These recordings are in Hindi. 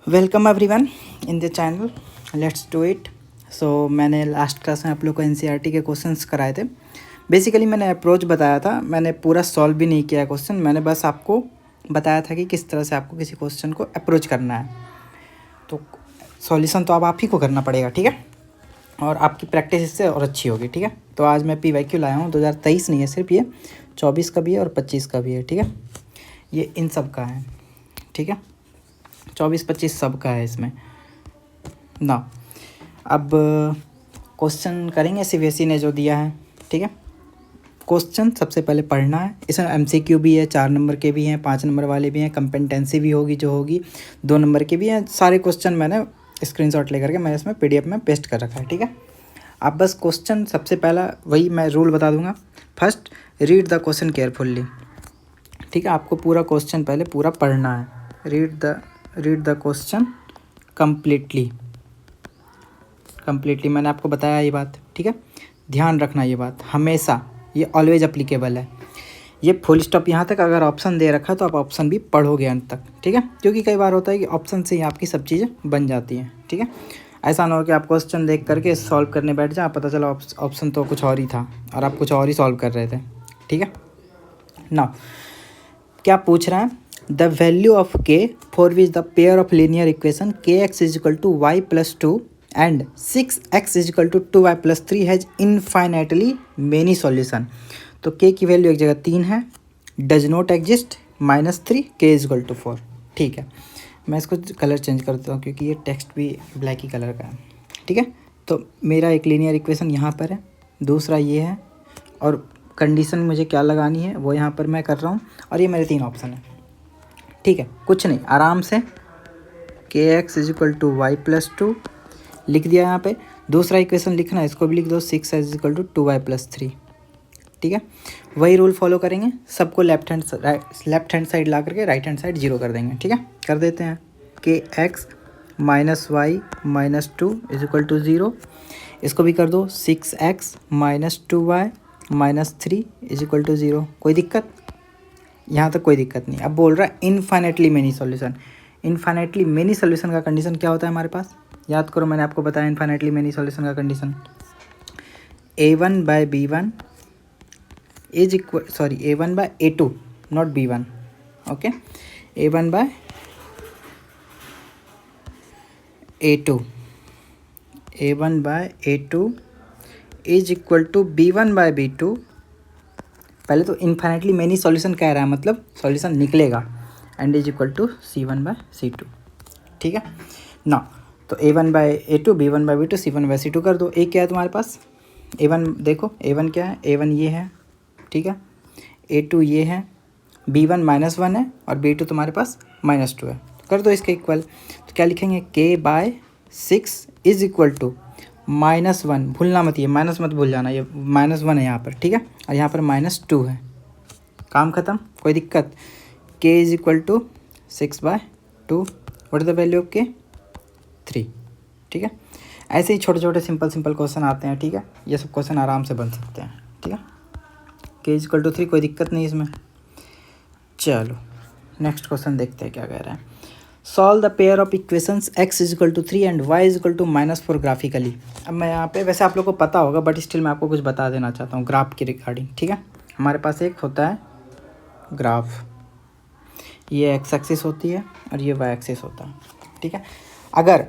Welcome everyone in the channel let's do it. So मैंने लास्ट क्लास में आप लोग को एनसीईआरटी के क्वेश्चंस कराए थे। बेसिकली मैंने अप्रोच बताया था, मैंने पूरा सॉल्व भी नहीं किया क्वेश्चन, मैंने बस आपको बताया था कि किस तरह से आपको किसी क्वेश्चन को अप्रोच करना है। तो सॉल्यूशन तो अब आप ही को करना पड़ेगा, ठीक है, और आपकी प्रैक्टिस इससे और अच्छी होगी, ठीक है। तो आज मैं PYQ लाया हूँ 2023 नहीं है, सिर्फ ये 24 का भी है और 25 का भी है, ठीक है। ये इन सब का है, ठीक है, 24-25 सब का है इसमें ना। अब क्वेश्चन करेंगे CBSE ने जो दिया है, ठीक है। क्वेश्चन सबसे पहले पढ़ना है। इसमें MCQ भी है, 4 नंबर के भी हैं, 5 नंबर वाले भी हैं, कंपेटेंसी भी होगी जो होगी, 2 नंबर के भी हैं। सारे क्वेश्चन मैंने स्क्रीनशॉट लेकर के मैंने इसमें PDF में पेस्ट कर रखा है, ठीक है। आप बस क्वेश्चन सबसे पहला वही मैं रूल बता दूंगा। First read the question carefully, ठीक है। आपको पूरा क्वेश्चन पहले पूरा पढ़ना है। रीड द क्वेश्चन कम्प्लीटली मैंने आपको बताया ये बात, ठीक है। ध्यान रखना ये बात हमेशा, ये ऑलवेज अप्लीकेबल है। ये फुल स्टॉप यहाँ तक, अगर ऑप्शन दे रखा है तो आप ऑप्शन भी पढ़ोगे अंत तक, ठीक है। क्योंकि कई बार होता है कि ऑप्शन से ही आपकी सब चीज़ें बन जाती हैं, ठीक है। ऐसा ना हो कि आप क्वेश्चन देख करके सॉल्व करने बैठ जाए, पता चला ऑप्शन तो कुछ और ही था और आप कुछ और ही सॉल्व कर रहे थे, ठीक है ना। क्या पूछ रहा है? The value of k for which the pair of linear equation kx is equal to y plus 2 and 6x is equal to 2y plus 3 has infinitely many solution. तो k की वैल्यू एक जगह 3 है, does not exist -3, k is equal to 4, ठीक है। मैं इसको कलर चेंज कर देता हूँ क्योंकि ये टेक्स्ट भी ब्लैक ही कलर का है, ठीक है। तो मेरा एक लीनियर इक्वेशन यहाँ पर है, दूसरा ये है, और कंडीशन मुझे क्या लगानी है वो यहाँ पर मैं कर रहा हूँ, और ये मेरे 3 ऑप्शन है, ठीक है। कुछ नहीं, आराम से kx is equal to y plus 2 लिख दिया यहाँ पे। दूसरा इक्वेशन लिखना है, इसको भी लिख दो, 6 is equal to 2y plus 3, ठीक है। वही रूल फॉलो करेंगे, सबको लेफ्ट हैंड साइड ला करके राइट हैंड साइड 0 कर देंगे, ठीक है। कर देते हैं kx minus y minus 2 is equal to 0। इसको भी कर दो, 6x minus 2y minus 3 is equal to 0। कोई दिक्कत? यहाँ तक कोई दिक्कत नहीं। अब बोल रहा है infinitely many solution. Infinitely many solution का कंडीशन क्या होता है हमारे पास? याद करो, मैंने आपको बताया इनफाइनेटली मेनी सॉल्यूशन का condition A1 by B1 is equal, sorry A1 by A2 not B1, okay. A1 by A2 A1 by A2 is equal to B1 by B2। पहले तो इनफाइनेटली मेनी सॉल्यूशन कह रहा है, मतलब सॉल्यूशन निकलेगा, and is equal to C1 by C2, ठीक है ना। तो A1 by A2, B1 by B2, C1 by C2 कर दो। क्या है तुम्हारे पास? A1 देखो, A1 क्या है? A1 ये है, ठीक है। A2 ये है, B1 -1 है और B2 तुम्हारे पास -2 है। कर दो इसके इक्वल। तो क्या लिखेंगे? k by 6 is equal to -1, भूलना मत, ये माइनस मत भूल जाना, ये -1 है यहाँ पर, ठीक है, और यहाँ पर -2 है। काम ख़त्म, कोई दिक्कत? k is equal to 6 by 2, what is the value of k? 3, ठीक है। ऐसे ही छोटे छोटे सिंपल क्वेश्चन आते हैं, ठीक है। ये सब क्वेश्चन आराम से बन सकते हैं, ठीक है। k इज इक्वल टू 3, कोई दिक्कत नहीं इसमें। चलो नेक्स्ट क्वेश्चन देखते हैं क्या कह रहा है। Solve the pair of equations x is equal to 3 and y is equal to -4 graphically. अब मैं यहाँ पे, वैसे आप लोग को पता होगा बट स्टिल मैं आपको कुछ बता देना चाहता हूँ ग्राफ के रिगार्डिंग, ठीक है। हमारे पास एक होता है ग्राफ, ये x एक्सिस होती है और ये y एक्सिस होता है, ठीक है। अगर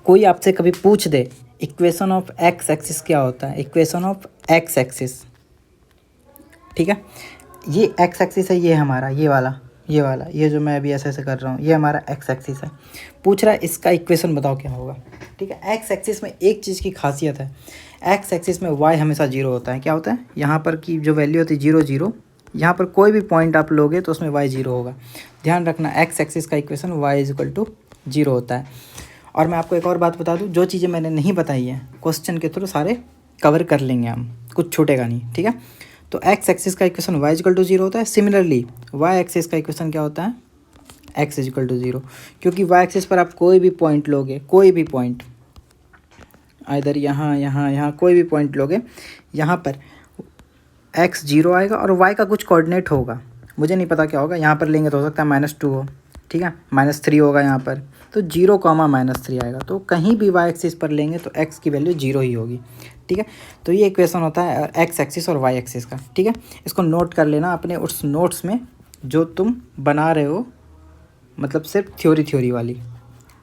कोई आपसे कभी पूछ दे इक्वेशन ऑफ x एक्सिस क्या होता है, इक्वेशन ऑफ x एक्सिस, ठीक है, ये x एक्सिस है, ये हमारा ये वाला ये जो मैं अभी ऐसे कर रहा हूँ, ये हमारा x एक्सिस है। पूछ रहा है इसका इक्वेशन बताओ क्या होगा, ठीक है। x एक्सिस में एक चीज़ की खासियत है, x एक्सिस में y हमेशा 0 होता है। क्या होता है? यहाँ पर की जो वैल्यू होती है 0 0, यहाँ पर कोई भी पॉइंट आप लोगे तो उसमें y 0 होगा। ध्यान रखना, x एक्सिस का equation y is equal to 0 होता है। और मैं आपको एक और बात बता दूँ, जो चीज़ें मैंने नहीं बताई हैं क्वेश्चन के थ्रू सारे कवर कर लेंगे हम, कुछ छूटेगा नहीं, ठीक है। तो x एक्सिस का equation y is equal to 0 होता है। सिमिलरली y एक्सिस का इक्वेशन क्या होता है? x इज इक्वल टू 0, क्योंकि y एक्सिस पर आप कोई भी पॉइंट लोगे, कोई भी पॉइंट, इधर यहाँ कोई भी पॉइंट लोगे, यहाँ पर x 0 आएगा और y का कुछ कोऑर्डिनेट होगा, मुझे नहीं पता क्या होगा। यहाँ पर लेंगे तो हो सकता है -2 हो, ठीक है, -3 होगा यहाँ पर, तो 0, -3 आएगा। तो कहीं भी वाई एक्सिस पर लेंगे तो एक्स की वैल्यू 0 ही होगी, ठीक है। तो ये इक्वेशन होता है एक्स एक्सिस और वाई एक्सिस का, ठीक है। इसको नोट कर लेना अपने उस नोट्स में जो तुम बना रहे हो, मतलब सिर्फ थ्योरी वाली,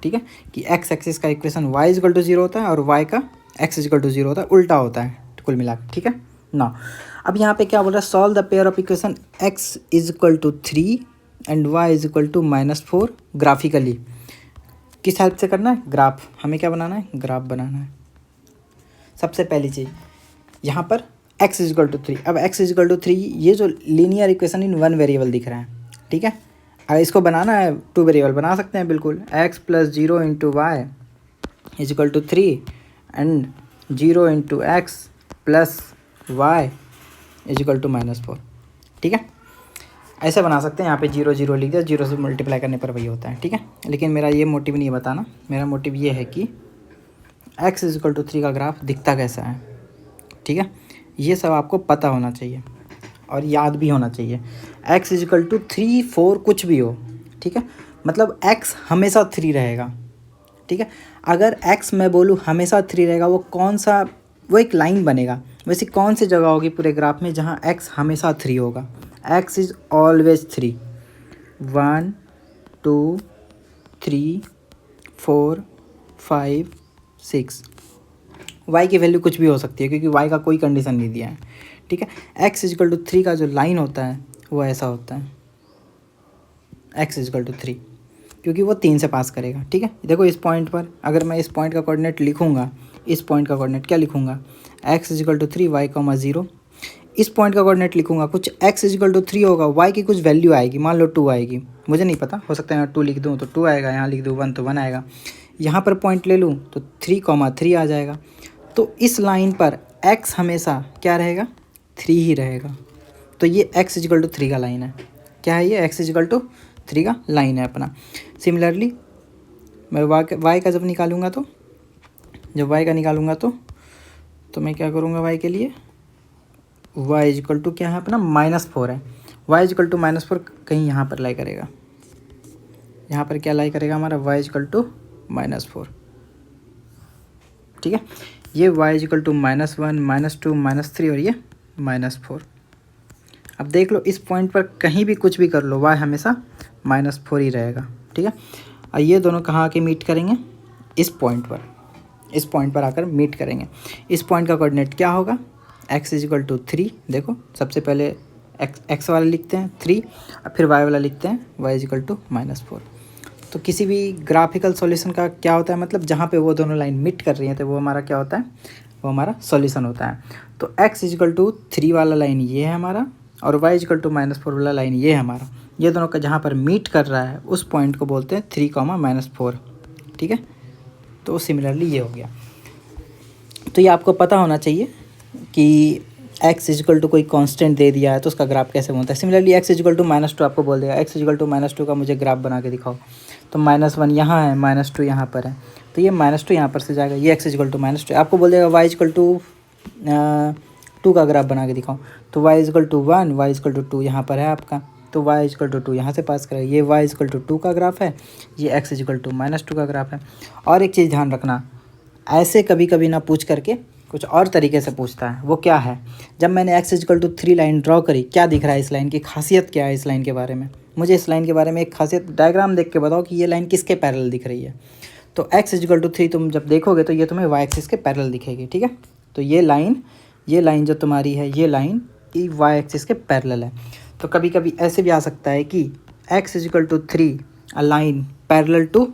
ठीक है, कि एक्स एक्सिस का equation y is equal to 0 होता है और y का x इज इक्वल टू 0 होता है, उल्टा होता है कुल मिला के, ठीक है ना। अब यहाँ पे क्या बोल रहा है, solve the pair of equation x is equal to 3 and y is equal to -4 graphically. किस हेल्प से करना है, ग्राफ। हमें क्या बनाना है, ग्राफ बनाना है। सबसे पहली चीज़ यहाँ पर x इज इक्वल टू 3। अब x इज इक्वल टू 3 ये जो linear equation in one variable दिख रहा है, ठीक है। अगर इसको बनाना है 2 वेरिएबल बना सकते हैं बिल्कुल, x plus 0 into y is equal to 3 and 0 into x plus y is equal to -4, ठीक है। ऐसे बना सकते हैं, यहाँ पे 0 0 लिख दिया, 0 से मल्टीप्लाई करने पर वही होता है, ठीक है। लेकिन मेरा ये मोटिव नहीं बताना, मेरा मोटिव ये है कि x इज इक्वल टू 3 का ग्राफ दिखता कैसा है, ठीक है। ये सब आपको पता होना चाहिए और याद भी होना चाहिए। x इज इक्वल टू 3 4 कुछ भी हो, ठीक है, मतलब x हमेशा 3 रहेगा, ठीक है। अगर x मैं बोलूँ हमेशा 3 रहेगा, वो कौन सा, वो एक लाइन बनेगा। वैसे कौन सी जगह होगी पूरे ग्राफ में जहाँ x हमेशा 3 होगा, x इज़ ऑलवेज 3, 1 2 3 4 5 6। y की वैल्यू कुछ भी हो सकती है क्योंकि y का कोई कंडीशन नहीं दिया है, ठीक है। x इजिकल टू 3 का जो लाइन होता है वो ऐसा होता है, x इजिकल टू 3, क्योंकि वो 3 से पास करेगा, ठीक है। देखो इस पॉइंट पर अगर मैं इस पॉइंट का कोऑर्डिनेट लिखूंगा, इस पॉइंट का कोऑर्डिनेट क्या लिखूंगा, x इजिकल टू 3 y, 0। इस पॉइंट का कोऑर्डिनेट लिखूंगा, कुछ x इजिकल टू 3 होगा, y की कुछ वैल्यू आएगी, मान लो 2 आएगी, मुझे नहीं पता, हो सकता है यहाँ 2 लिख दूँ तो 2 आएगा, यहाँ लिख दूँ 1 तो 1 आएगा। यहाँ पर पॉइंट ले लूँ तो 3, 3 आ जाएगा। तो इस लाइन पर x हमेशा क्या रहेगा, 3 ही रहेगा। तो ये x इजिकल टू 3 का लाइन है, क्या है ये, x इजिकल टू 3 का लाइन है अपना। सिमिलरली मैं y का जब निकालूंगा तो, जब y का निकालूंगा तो मैं क्या करूँगा, y के लिए y इजिकल टू क्या है अपना, -4 है। y इजिकल टू -4 कहीं यहाँ पर लाई करेगा, यहाँ पर क्या लाई करेगा हमारा, y इजिकल टू -4, ठीक है। ये y इजिकल टू -1, -2, -3 और ये -4। अब देख लो इस पॉइंट पर कहीं भी कुछ भी कर लो, y हमेशा -4 ही रहेगा, ठीक है। और ये दोनों कहाँ आके मीट करेंगे, इस पॉइंट पर, इस पॉइंट पर आकर मीट करेंगे। इस पॉइंट का कोऑर्डिनेट क्या होगा, x इजिकल टू 3। देखो सबसे पहले x वाला लिखते हैं 3 और फिर y वाला लिखते हैं y इजिकल टू -4। तो किसी भी ग्राफिकल सॉल्यूशन का क्या होता है, मतलब जहाँ पे वो दोनों लाइन मीट कर रही हैं तो वो हमारा क्या होता है, वो हमारा सॉल्यूशन होता है। तो x इजिकल टू 3 वाला लाइन ये है हमारा और y इजिकल टू -4 वाला लाइन ये है हमारा। ये दोनों का जहाँ पर मीट कर रहा है उस पॉइंट को बोलते हैं 3, -4, ठीक है। तो सिमिलरली ये हो गया। तो ये आपको पता होना चाहिए कि x इजिकल टू कोई कांस्टेंट दे दिया है तो उसका ग्राफ कैसे बनता है। सिमिलरली x इजिकल टू -2 आपको बोल देगा, x इजिकल टू -2 का मुझे ग्राफ बना के दिखाओ, तो -1 यहाँ है, -2 यहाँ पर है, तो ये -2 यहाँ पर से जाएगा, ये x इजिकल टू -2। आपको बोल देगा y इजिकल टू 2 का ग्राफ बना के दिखाओ, तो y is equal to 1, y is equal to 2 यहाँ पर है आपका, तो y इजिकल टू 2 यहाँ से पास करेगा, ये y इजिकल टू 2 का ग्राफ है, ये x इजिकल टू -2 का ग्राफ है। और एक चीज़ ध्यान रखना, ऐसे कभी कभी ना पूछ करके कुछ और तरीके से पूछता है। वो क्या है, जब मैंने x is equal to 3 line draw करी, क्या दिख रहा है इस लाइन की, खासियत क्या है इस लाइन के बारे में, मुझे इस लाइन के बारे में एक खासियत डायग्राम देख के बताओ कि ये लाइन किसके पैरेलल दिख रही है। तो x इजिकल टू 3 तुम जब देखोगे तो ये तुम्हें y एक्सिस के पैरेलल दिखेगी, ठीक है। तो ये लाइन जो तुम्हारी है, ये लाइन y एक्सिस के पैरेलल है। तो कभी कभी ऐसे भी आ सकता है कि x is equal to 3 a line parallel to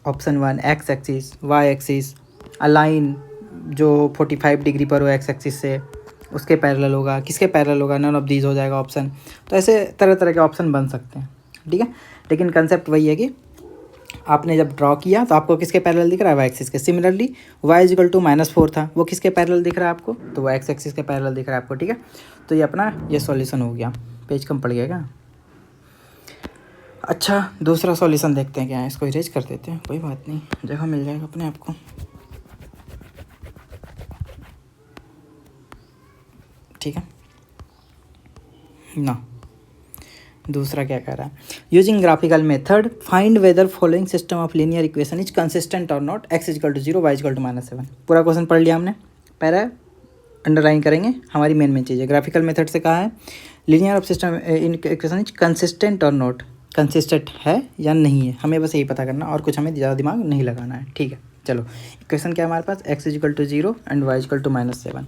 option 1 x axis, y axis, a line जो 45 डिग्री पर हो x एक्सिस से, उसके पैरेलल होगा, किसके पैरेलल होगा, नन ऑफ दीज हो जाएगा ऑप्शन। तो ऐसे तरह तरह के ऑप्शन बन सकते हैं, ठीक है। लेकिन कंसेप्ट वही है कि आपने जब ड्रॉ किया तो आपको किसके पैरेलल दिख रहा है, y एक्सिस के। सिमिलरली y इजिकल टू -4 था, वो किसके पैरेलल दिख रहा है आपको, तो वो x एक्सिस के पैरेलल दिख रहा है आपको, ठीक है। तो ये अपना ये सॉल्यूशन हो गया। पेज कम पड़ गया क्या। अच्छा दूसरा सॉल्यूशन देखते हैं क्या है, इसको इरेज कर देते हैं, कोई बात नहीं, जगह मिल जाएगा अपने आप को, ठीक है ना। दूसरा क्या कह रहा है, using graphical method find whether following system of linear equation is consistent और not, x is equal to 0 y is equal to -7। पूरा क्वेश्चन पढ़ लिया हमने, पहले अंडरलाइन करेंगे, हमारी मेन चीज़ है। ग्राफिकल मेथड से कहा है linear of system in equation is consistent और नॉट, कंसिस्टेंट है या नहीं है, हमें बस यही पता करना और कुछ हमें ज़्यादा दिमाग नहीं लगाना है। ठीक है, चलो इक्वेशन क्या है हमारे पास, x is equal to 0 and y is equal to -7।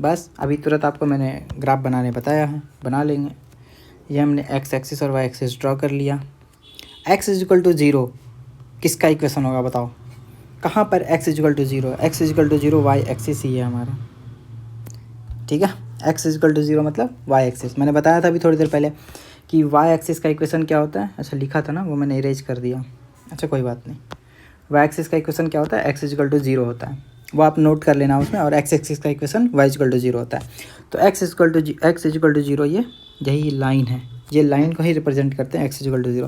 बस अभी तुरंत आपको मैंने ग्राफ बनाने बताया है, बना लेंगे। ये हमने x एक्सिस और y एक्सिस ड्रॉ कर लिया। x इजिकल टू 0 किसका इक्वेशन होगा बताओ, कहाँ पर x is equal to 0, x is equal to 0 y axis ही है हमारा। ठीक है, x इजिकल टू 0 मतलब y एक्सिस, मैंने बताया था अभी थोड़ी देर पहले कि y एक्सिस का इक्वेशन क्या होता है। अच्छा लिखा था ना, वो मैंने इरेज कर दिया, अच्छा कोई बात नहीं। y एक्सिस का इक्वेशन क्या होता है, x इजिकल टू 0 होता है, वो आप नोट कर लेना उसमें। और x एक्सिस का इक्वेशन y इजिकल टू 0 होता है। तो x इजिकल टू 0 ये यही लाइन है, ये लाइन को ही रिप्रेजेंट करते हैं, x इजिकल टू 0।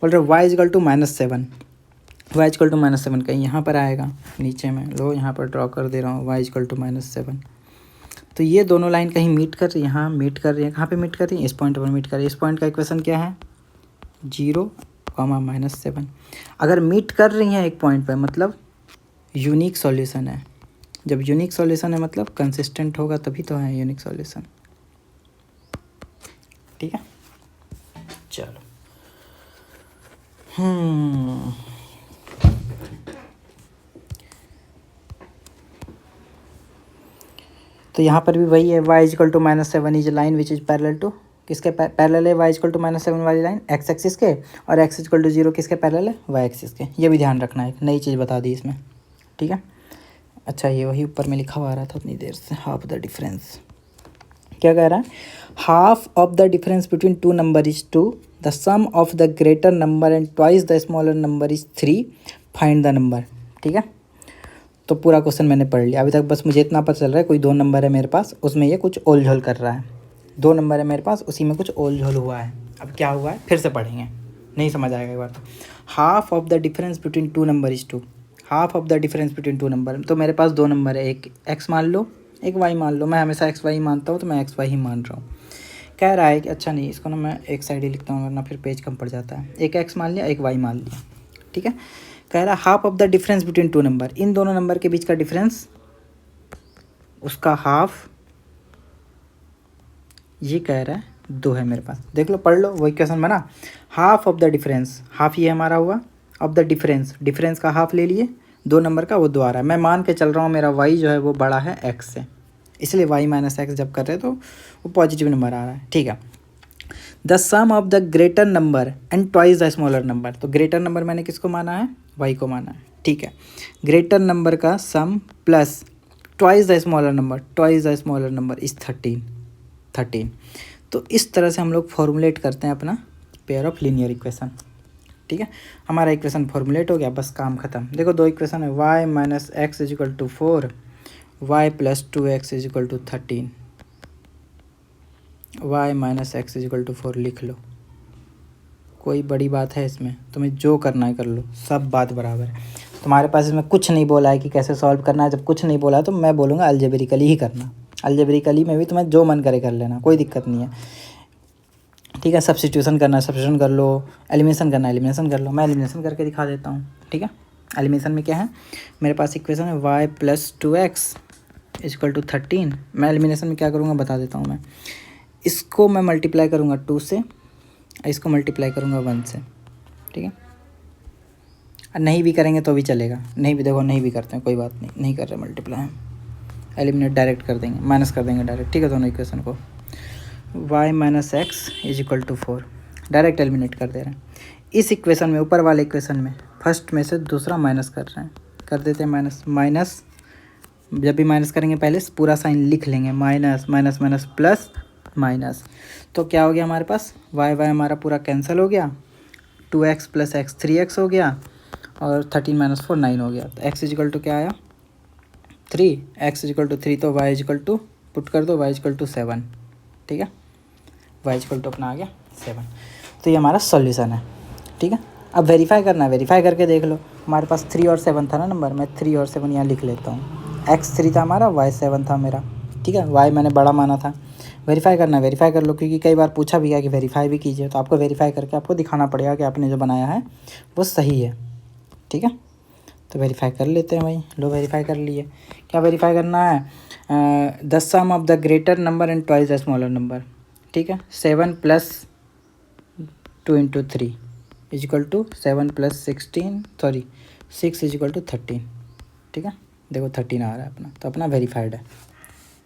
बोल रहे y is equal to -7, y is equal to -7 कहीं यहाँ पर आएगा नीचे में, लो यहाँ पर ड्रॉ कर दे रहा हूँ, y इजिकल टू -7। तो ये दोनों लाइन कहीं मीट कर रही है, यहाँ मीट कर रही है, कहाँ पे मीट कर रही है, इस पॉइंट पर मीट कर रही है। इस पॉइंट का इक्वेशन क्या है, 0, -7। अगर मीट कर रही हैं एक पॉइंट पर मतलब यूनिक सॉल्यूशन है। जब यूनिक सॉल्यूशन है मतलब कंसिस्टेंट होगा तभी तो है यूनिक सॉल्यूशन। ठीक है, चलो तो यहाँ पर भी वही है, y is equal to -7 is line which is parallel to, किसके पैरेलल है y इजिकल टू -7 वाली लाइन, x एक्सिस के, और x इजिकल टू 0 किसके पैरेलल है, y एक्सिस के। ये भी ध्यान रखना है, एक नई चीज़ बता दी इसमें। ठीक है, अच्छा ये वही ऊपर में लिखा हुआ आ रहा था उतनी देर से, हाफ द डिफरेंस। क्या कह रहा है, half of the difference between two number is 2, the sum of the greater number and twice the smaller number is 3, find the number. ठीक है, तो पूरा क्वेश्चन मैंने पढ़ लिया अभी तक, बस मुझे इतना पता चल रहा है कोई 2 नंबर है मेरे पास, उसमें ये कुछ ओल झोल कर रहा है। 2 नंबर है मेरे पास, उसी में कुछ ओल झोल हुआ है। अब क्या हुआ है फिर से पढ़ेंगे, नहीं समझ आएगा एक बार तो। Half of the difference between two number is 2, half of the difference between 2 number. तो मेरे पास 2 नंबर है, एक x मान लो, एक y मान लो, मैं हमेशा x y मानता हूँ तो मैं x y ही मान रहा हूँ। कह रहा है कि अच्छा नहीं, इसको ना मैं एक साइड ही लिखता हूँ वरना फिर पेज कम पड़ जाता है। एक x मान लिया, एक y मान लिया। ठीक है, कह रहा है half of the difference between 2 number, इन दोनों नंबर के बीच का डिफरेंस, उसका हाफ, ये कह रहा है 2 है मेरे पास। देख लो, पढ़ लो, वही क्वेश्चन बना। Half of the difference, half ये हमारा हुआ, ऑफ द डिफरेंस, डिफरेंस का हाफ ले लिए, 2 नंबर का वो 2 आ रहा है। मैं मान के चल रहा हूँ मेरा y जो है वो बड़ा है x से, इसलिए y माइनस एक्स जब कर रहे हैं तो वो पॉजिटिव नंबर आ रहा है। ठीक है, the sum of the greater number and twice the smaller number, तो ग्रेटर नंबर मैंने किसको माना है, y को माना है। ठीक है, ग्रेटर नंबर का sum plus twice the smaller number, twice the smaller number is 13। तो इस तरह से हम लोग फॉर्मुलेट करते हैं अपना पेयर ऑफ लीनियर इक्वेशन। ठीक है, हमारा इक्वेशन फॉर्मुलेट हो गया, बस काम खत्म। देखो 2 इक्वेशन है, y minus x is equal to 4, y plus 2x is equal to 13, y minus x is equal to 4 लिख लो। कोई बड़ी बात है इसमें, तुम्हें जो करना है कर लो, सब बात बराबर है। तुम्हारे पास इसमें कुछ नहीं बोला है कि कैसे सॉल्व करना है। जब कुछ नहीं बोला है तो मैं बोलूँगा अलजेब्रिकली ही करना, अलजेब्रिकली में भी तुम्हें जो मन करे कर लेना, कोई दिक्कत नहीं है। ठीक है, सब्स्टिट्यूशन करना है सब्स्टिट्यूशन कर लो, एलिमिनेशन करना है एलिमिनेशन कर लो। मैं एलिमिनेशन करके दिखा देता हूँ। ठीक है, एलिमिनेशन में क्या है, मेरे पास इक्वेशन है y plus 2x is equal to 13। मैं एलिमिनेशन में क्या करूँगा बता देता हूँ। मैं इसको मैं मल्टीप्लाई करूँगा 2 से, इसको मल्टीप्लाई करूँगा 1 से। ठीक है, नहीं भी करेंगे तो भी चलेगा, नहीं भी, देखो नहीं भी करते हैं कोई बात नहीं, नहीं कर रहे मल्टीप्लाई, एलिमिनेट डायरेक्ट कर देंगे, माइनस कर देंगे डायरेक्ट। ठीक है, दोनों इक्वेशन को y minus x is equal to 4 direct eliminate कर दे रहे हैं। इस इक्वेशन में, ऊपर वाले इक्वेशन में फर्स्ट में से दूसरा माइनस कर रहे हैं, कर देते हैं माइनस। माइनस जब भी माइनस करेंगे पहले पूरा साइन लिख लेंगे, minus minus minus plus minus. तो क्या हो गया हमारे पास, y हमारा पूरा कैंसिल हो गया, 2x प्लस एक्स 3x हो गया, और 13 माइनस 4 9 हो गया। तो x इजिकल टू क्या आया 3, x इजिकल टू 3, तो y इजिकल टू पुट कर दो, y इजिकल टू 7। ठीक है, y इजिकल टू अपना आ गया 7। तो ये हमारा सॉल्यूशन है। ठीक है, अब वेरीफाई करना है, वेरीफाई करके देख लो। हमारे पास 3 और 7 था ना नंबर, मैं 3 और 7 यहाँ लिख लेता हूँ। x 3 था हमारा, y 7 था मेरा। ठीक है, y मैंने बड़ा माना था, वेरीफाई करना है वेरीफाई कर लो, क्योंकि कई बार पूछा भी है कि वेरीफाई भी कीजिए, तो आपको वेरीफाई करके आपको दिखाना पड़ेगा कि आपने जो बनाया है वो सही है। ठीक है, तो वेरीफाई कर लेते हैं भाई। लो वेरीफाई कर लिए। क्या वेरीफाई करना है? The sum of the greater number and twice the smaller number. ठीक है, 7 + 2 × 3 = 7 + 16 सॉरी 6 = 13। ठीक है, देखो 13 आ रहा है अपना, तो अपना वेरीफाइड है।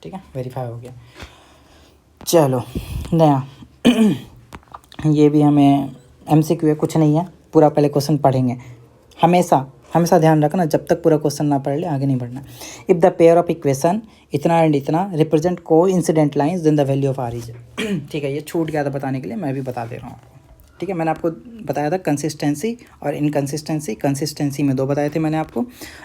ठीक है, वेरीफाई हो गया। चलो नया ये भी हमें MCQ है, कुछ नहीं है, पूरा पहले क्वेश्चन पढ़ेंगे। हमेशा ध्यान रखना, जब तक पूरा क्वेश्चन ना पढ़ ले आगे नहीं बढ़ना। If the pair of equation इतना एंड इतना represent coincident lines then the value of r is. ठीक है, ये छूट गया था बताने के लिए, मैं भी बता दे रहा हूँ आपको। ठीक है, मैंने आपको बताया था कंसिस्टेंसी और इनकंसिस्टेंसी। कंसिस्टेंसी में 2 बताए थे मैंने आपको,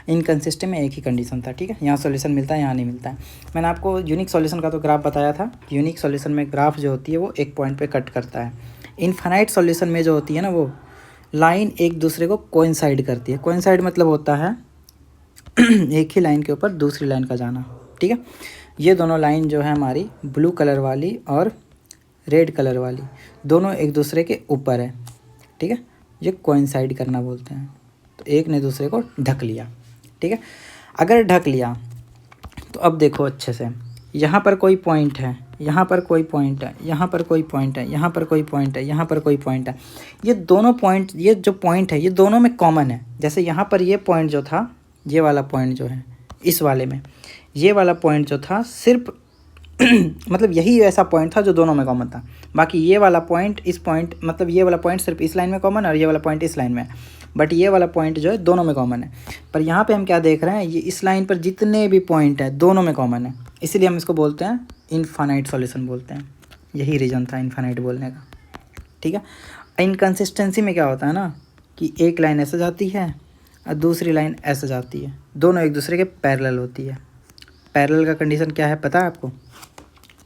इनकंसिस्टेंसी में एक ही कंडीशन था। ठीक है, यहाँ सॉल्यूशन मिलता है, यहाँ नहीं मिलता है। मैंने आपको यूनिक सॉल्यूशन का तो ग्राफ बताया था। यूनिक सॉल्यूशन में ग्राफ जो होती है वो एक पॉइंट पे कट करता है। इनफाइनाइट सॉल्यूशन में जो होती है ना, वो लाइन एक दूसरे को कोइंसाइड करती है। कोइंसाइड मतलब होता है एक ही लाइन के ऊपर दूसरी लाइन का जाना। ठीक है, ये दोनों लाइन जो है हमारी ब्लू कलर वाली और रेड कलर वाली, दोनों एक दूसरे के ऊपर है। ठीक है, ये कोइंसाइड करना बोलते हैं। तो एक ने दूसरे को ढक लिया। ठीक है, अगर ढक लिया तो अब देखो अच्छे से, यहाँ पर कोई पॉइंट है, यहाँ पर कोई पॉइंट है, यहाँ पर कोई पॉइंट है, यहाँ पर कोई पॉइंट है, यहाँ पर कोई पॉइंट है। ये दोनों पॉइंट, ये जो पॉइंट है ये दोनों में कॉमन है। जैसे यहाँ पर ये पॉइंट जो था, ये वाला पॉइंट जो है इस वाले में, ये वाला पॉइंट जो था सिर्फ मतलब यही ऐसा पॉइंट था जो दोनों में कॉमन था। बाकी ये वाला पॉइंट, इस पॉइंट मतलब ये वाला पॉइंट सिर्फ इस लाइन में कॉमन है और ये वाला पॉइंट इस लाइन में है, बट ये वाला पॉइंट जो है दोनों में कॉमन है। पर यहाँ पे हम क्या देख रहे हैं, ये इस लाइन पर जितने भी पॉइंट है दोनों में कॉमन है, इसीलिए हम इसको बोलते हैं इनफाइनाइट सॉल्यूशन बोलते हैं। यही रीज़न था इनफाइनाइट बोलने का। ठीक है, इनकंसिस्टेंसी में क्या होता है ना कि एक लाइन ऐसे जाती है और दूसरी लाइन ऐसे जाती है, दोनों एक दूसरे के पैरेलल होती है। पैरेलल का कंडीशन क्या है पता है आपको?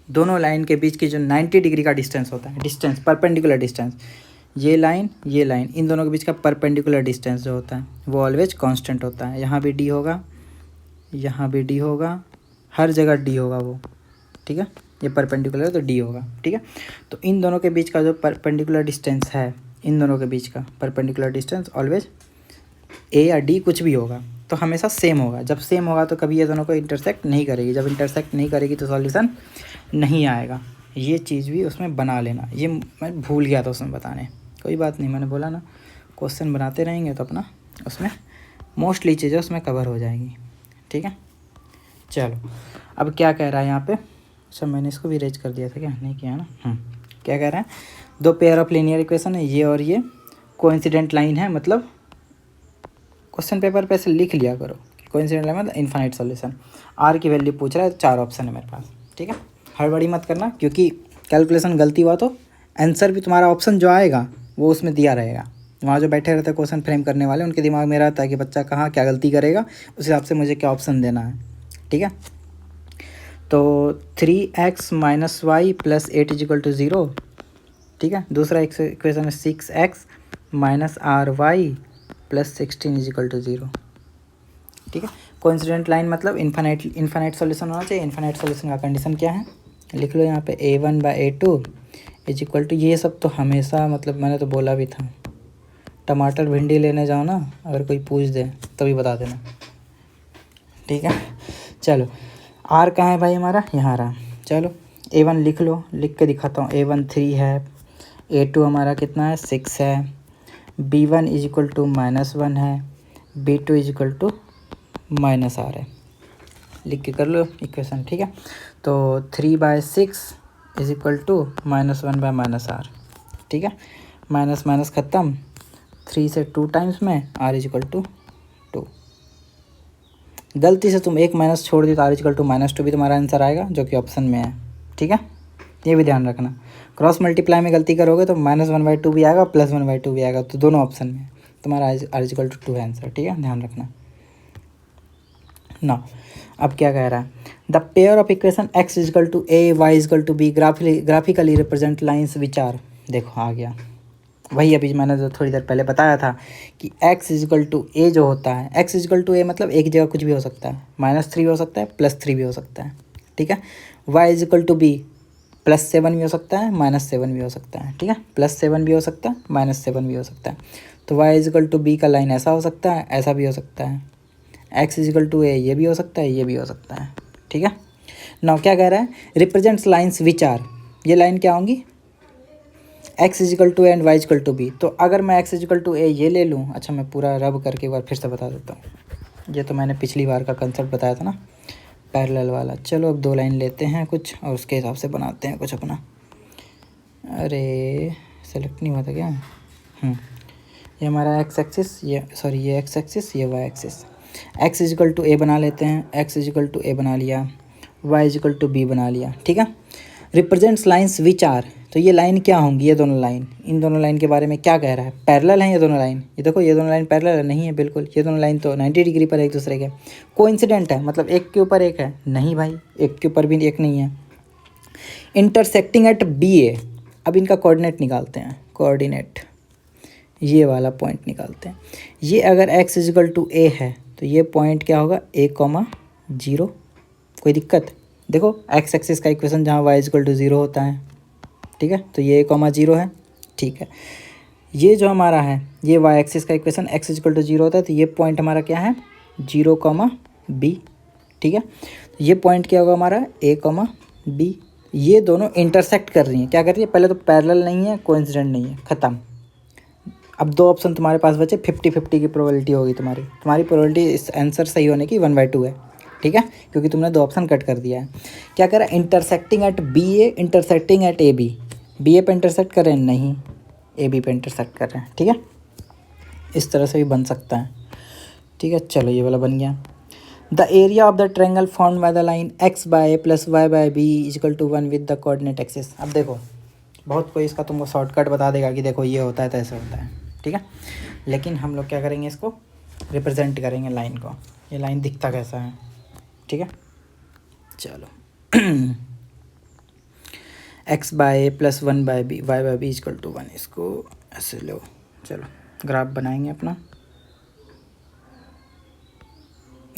दोनों लाइन के बीच की जो 90 डिग्री का डिस्टेंस होता है, डिस्टेंस परपेंडिकुलर डिस्टेंस, ये लाइन इन दोनों के बीच का परपेंडिकुलर डिस्टेंस जो होता है वो ऑलवेज कांस्टेंट होता है। यहाँ भी डी होगा, यहाँ भी डी होगा, हर जगह डी होगा वो। ठीक है, ये परपेंडिकुलर है तो डी होगा। ठीक है, तो इन दोनों के बीच का जो परपेंडिकुलर डिस्टेंस है, इन दोनों के बीच का परपेंडिकुलर डिस्टेंस ऑलवेज ए या डी कुछ भी होगा तो हमेशा सेम होगा। जब सेम होगा तो कभी ये दोनों को इंटरसेक्ट नहीं करेगी। जब इंटरसेक्ट नहीं करेगी तो सॉल्यूशन नहीं आएगा। ये चीज़ भी उसमें बना लेना। ये मैं भूल गया था उसमें बताने, कोई बात नहीं, मैंने बोला ना क्वेश्चन बनाते रहेंगे तो अपना उसमें मोस्टली चीज़ें उसमें कवर हो जाएगी। ठीक है, चलो अब क्या कह रहा है यहाँ पे? अच्छा, मैंने इसको भी रेज कर दिया था क्या? नहीं किया ना। क्या कह रहा है? 2 पेयर ऑफ लीनियर इक्वेशन है, ये और ये कोइंसिडेंट लाइन है। मतलब क्वेश्चन पेपर पे ऐसे लिख लिया करो, कोइंसिडेंट लाइन मतलब इनफाइनाइट सॉल्यूशन। आर की वैल्यू पूछ रहा है, 4 ऑप्शन है मेरे पास। ठीक है, हड़बड़ी मत करना, क्योंकि कैलकुलेशन गलती हुआ तो आंसर भी तुम्हारा ऑप्शन जो आएगा वो उसमें दिया रहेगा। वहाँ जो बैठे रहते हैं क्वेश्चन फ्रेम करने वाले, उनके दिमाग में रहता है कि बच्चा कहाँ क्या गलती करेगा, उस हिसाब से मुझे क्या ऑप्शन देना है। ठीक है, तो 3x - y + 8 = 0। ठीक है, दूसरा इक्वेशन है 6x - ry + 16 = 0। ठीक है, कोइंसिडेंट लाइन मतलब इनफाइनाइट सॉल्यूशन होना चाहिए। इनफाइनाइट सॉल्यूशन का कंडीशन क्या है लिख लो यहाँ पे, a1/a2 = ये सब तो हमेशा मतलब मैंने तो बोला भी था, टमाटर भिंडी लेने जाओ ना, अगर कोई पूछ दे तभी बता देना। ठीक है, चलो आर कहाँ है भाई हमारा? यहाँ रहा। चलो a1 लिख लो, लिख के दिखाता हूँ। a1 3 है, a2 हमारा कितना है 6 है, b1 = -1 है, b2 = -r है। लिख के कर लो इक्वेशन। ठीक है, तो 3/6 = -1/- r। ठीक है, माइनस माइनस ख़त्म, 3 से 2 टाइम्स में r = 2। गलती से तुम एक माइनस छोड़ दी तो r = -2 भी तुम्हारा आंसर आएगा, जो कि ऑप्शन में है। ठीक है, ये भी ध्यान रखना। क्रॉस मल्टीप्लाई में गलती करोगे तो -1/2 भी आएगा, +1/2 भी आएगा, तो दोनों ऑप्शन में तुम्हारा r = 2 है आंसर। ठीक है, ध्यान रखना ना। अब क्या कह रहा है? The pair of equation x = a, y = b graphically represent lines which are. देखो आ गया वही, अभी मैंने जो थोड़ी देर पहले बताया था कि x = a जो होता है, x = a मतलब एक जगह कुछ भी हो सकता है, -3 भी हो सकता है, +3 भी हो सकता है। ठीक है, y = b +7 भी हो सकता है, -7 भी हो सकता है, ठीक है। +7 भी हो सकता है, -7 भी हो सकता है। तो y इजिकल टू बी का लाइन ऐसा हो सकता है, ऐसा भी हो सकता है। x इजिकल टू ए, ये भी हो सकता है, ये भी हो सकता है, ठीक है। नाउ क्या कह रहा है, रिप्रेजेंट्स लाइन्स विच आर, ये लाइन क्या होंगी, x is equal to a and y is equal to b. तो अगर मैं x इजिकल टू ए ये ले लूँ, अच्छा मैं पूरा रब करके एक बार फिर से बता देता हूँ, ये तो मैंने पिछली बार का कंसेप्ट बताया था ना, पैरेलल वाला। चलो अब 2 लाइन लेते हैं कुछ और उसके हिसाब से बनाते हैं कुछ अपना। अरे सेलेक्ट नहीं हुआ था क्या, ये हमारा एक्स एक्सिस, ये एक्स एक्सिस, ये Y axis. X is equal to A बना लेते हैं, एक्स इजिकल टू ए बना लिया, वाई इजिकल टू बी बना लिया, ठीक है। रिप्रेजेंट्स लाइन्स विच आर, तो ये लाइन क्या होंगी, ये दोनों लाइन, इन दोनों लाइन के बारे में क्या कह रहा है, पैरेलल हैं ये दोनों लाइन। ये देखो ये दोनों लाइन पैरेलल है, नहीं है बिल्कुल, ये दोनों लाइन तो 90 डिग्री पर एक दूसरे के। कोइंसिडेंट है, मतलब एक के ऊपर एक है, नहीं भाई एक के ऊपर भी एक नहीं है। इंटरसेक्टिंग एट बी ए, अब इनका कोऑर्डिनेट निकालते हैं, कोऑर्डिनेट ये वाला पॉइंट निकालते हैं। ये अगर x इजिकल टू ए है तो ये पॉइंट क्या होगा, a,0। कोई दिक्कत, देखो x एक्सिस का इक्वेशन जहाँ y इजिकल टू 0 होता है, ठीक है, तो ये a,0 है, ठीक है। ये जो हमारा है ये y एक्सिस का इक्वेशन x इजिकल टू 0 होता है, तो ये पॉइंट हमारा क्या है 0,b, ठीक है। तो ये पॉइंट क्या होगा हमारा a,b। ये दोनों इंटरसेक्ट कर रही हैं, क्या कर रही है, पहले तो पैरेलल नहीं है, कोइंसिडेंट नहीं है, ख़त्म। अब 2 ऑप्शन तुम्हारे पास बचे, 50-50 की प्रोबेबिलिटी होगी तुम्हारी प्रोबेबिलिटी इस आंसर सही होने की 1/2 है, ठीक है, क्योंकि तुमने 2 ऑप्शन कट कर दिया है। क्या कह रहा है, intersecting at B A, intersecting at A B. B A पे इंटरसेक्ट कर रहे हैं, नहीं ए बी पे इंटरसेक्ट कर रहे हैं, ठीक है। इस तरह से भी बन सकता है, ठीक है। चलो ये वाला बन गया। The area of the triangle formed by the line x by a plus y by b is equal to 1 with the coordinate axis. अब देखो बहुत कोई इसका तुमको शॉर्टकट बता देगा कि देखो ये होता है तो ऐसे होता है, ठीक है, लेकिन हम लोग क्या करेंगे, इसको रिप्रेजेंट करेंगे लाइन को। ये लाइन दिखता कैसा है, ठीक है। चलो x by a plus 1 by b, y by b is equal to 1, इसको ऐसे लो। चलो ग्राफ बनाएंगे अपना,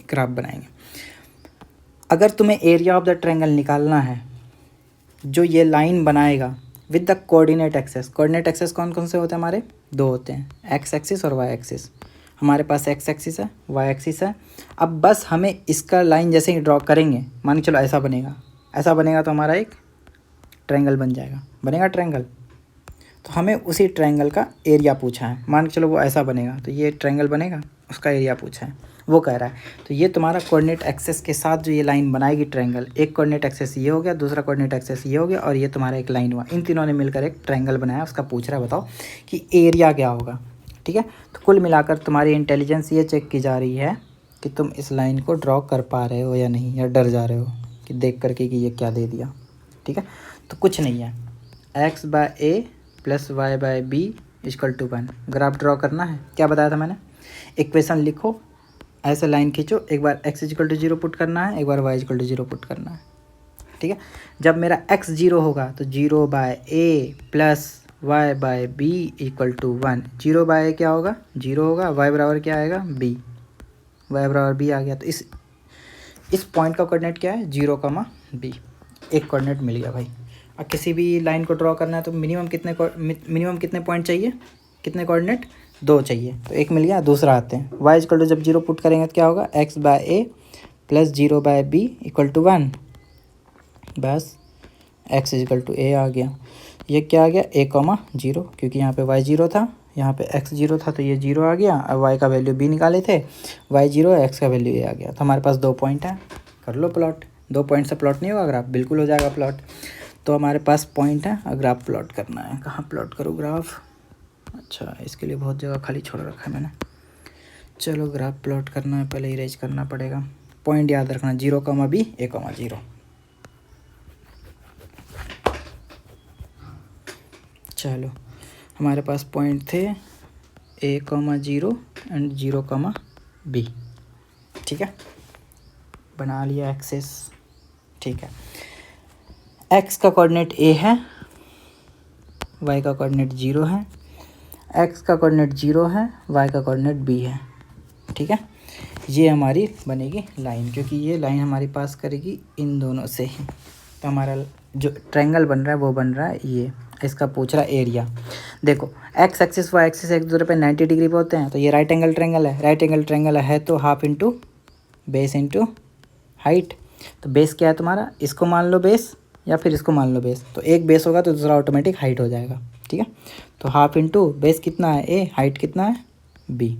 ग्राफ बनाएंगे। अगर तुम्हें एरिया ऑफ द ट्रायंगल निकालना है, जो ये लाइन बनाएगा with the coordinate axes. Coordinate axes कौन कौन से होते हैं हमारे, 2 होते हैं, एक्स एक्सिस और वाई एक्सिस। हमारे पास एक्स एक्सिस है, वाई एक्सिस है। अब बस हमें इसका लाइन जैसे ही ड्रॉ करेंगे, मान के चलो ऐसा बनेगा, ऐसा बनेगा तो हमारा एक ट्रायंगल बन जाएगा, बनेगा ट्रायंगल। तो हमें उसी ट्रायंगल का एरिया पूछा है, मान के चलो वो ऐसा बनेगा तो ये ट्रायंगल बनेगा, उसका एरिया पूछा है, वो कह रहा है। तो ये तुम्हारा कोऑर्डिनेट एक्सेस के साथ जो ये लाइन बनाएगी ट्रायंगल, एक कोऑर्डिनेट एक्सेस ये हो गया, दूसरा कोऑर्डिनेट एक्सेस ये हो गया, और ये तुम्हारा एक लाइन हुआ, इन तीनों ने मिलकर एक ट्रायंगल बनाया। उसका पूछ रहा है बताओ कि एरिया क्या होगा, ठीक है। तो कुल मिलाकर तुम्हारी इंटेलिजेंस ये चेक की जा रही है कि तुम इस लाइन को ड्रॉ कर पा रहे हो या नहीं, या डर जा रहे हो कि देख करके कि ये क्या दे दिया, ठीक है। तो कुछ नहीं है, x by a plus y by b equal to 1। Graph draw करना है, क्या बताया था मैंने, इक्वेशन लिखो, ऐसे लाइन खींचो, एक बार x इक्वल टू 0 पुट करना है, एक बार y इक्वल टू 0 पुट करना है, ठीक है। जब मेरा x 0 होगा तो 0 by a plus y by b equal to 1। 0 by क्या होगा, 0 होगा, y बराबर क्या आएगा b, y बराबर b आ गया। तो इस पॉइंट का कोऑर्डिनेट क्या है, 0,b। एक कोऑर्डिनेट मिल गया भाई। अब किसी भी लाइन को ड्रॉ करना है तो मिनिमम कितने पॉइंट चाहिए, कितने कोऑर्डिनेट, 2 चाहिए। तो एक मिल गया, दूसरा आते हैं। y इक्वल टू जब 0 पुट करेंगे तो क्या होगा, x by a plus 0 by b equal to 1, बस x इक्वल टू a आ गया। ये क्या आ गया, a,0, क्योंकि यहाँ पे y 0 था, यहाँ पे x 0 था, तो ये 0 आ गया। अब y का वैल्यू b निकाले थे, y 0 है, x का वैल्यू a आ गया। तो हमारे पास 2 पॉइंट है, कर लो प्लॉट। 2 पॉइंट से प्लॉट नहीं होगा ग्राफ, बिल्कुल हो जाएगा प्लॉट। तो हमारे पास पॉइंट है और ग्राफ प्लॉट करना है। कहाँ प्लॉट करूँ ग्राफ, अच्छा इसके लिए बहुत जगह खाली छोड़ रखा है मैंने। चलो ग्राफ प्लॉट करना है, पहले इरेज करना पड़ेगा। पॉइंट याद रखना, 0,b, a,0। चलो हमारे पास पॉइंट थे a,0 एंड 0,b, ठीक है, बना लिया एक्सेस, ठीक है। x का कोऑर्डिनेट a है, y का कोऑर्डिनेट 0 है, x का कोऑर्डिनेट 0 है, y का कोऑर्डिनेट b है, ठीक है। ये हमारी बनेगी लाइन, क्योंकि ये लाइन हमारी पास करेगी इन दोनों से ही। तो हमारा जो ट्रायंगल बन रहा है वो बन रहा है ये, इसका पूछ रहा है एरिया। देखो एक्स एक्सिस वाई एक्सिस एक दूसरे पे 90 डिग्री पे होते हैं, तो ये राइट एंगल ट्रायंगल है, राइट एंगल ट्रायंगल है तो half into base into height. तो बेस क्या है तुम्हारा, इसको मान लो बेस या फिर इसको मान लो बेस, तो एक बेस होगा तो दूसरा ऑटोमेटिक हाइट हो जाएगा। ठीक है, तो हाफ इंटू बेस कितना है ए, हाइट कितना है बी,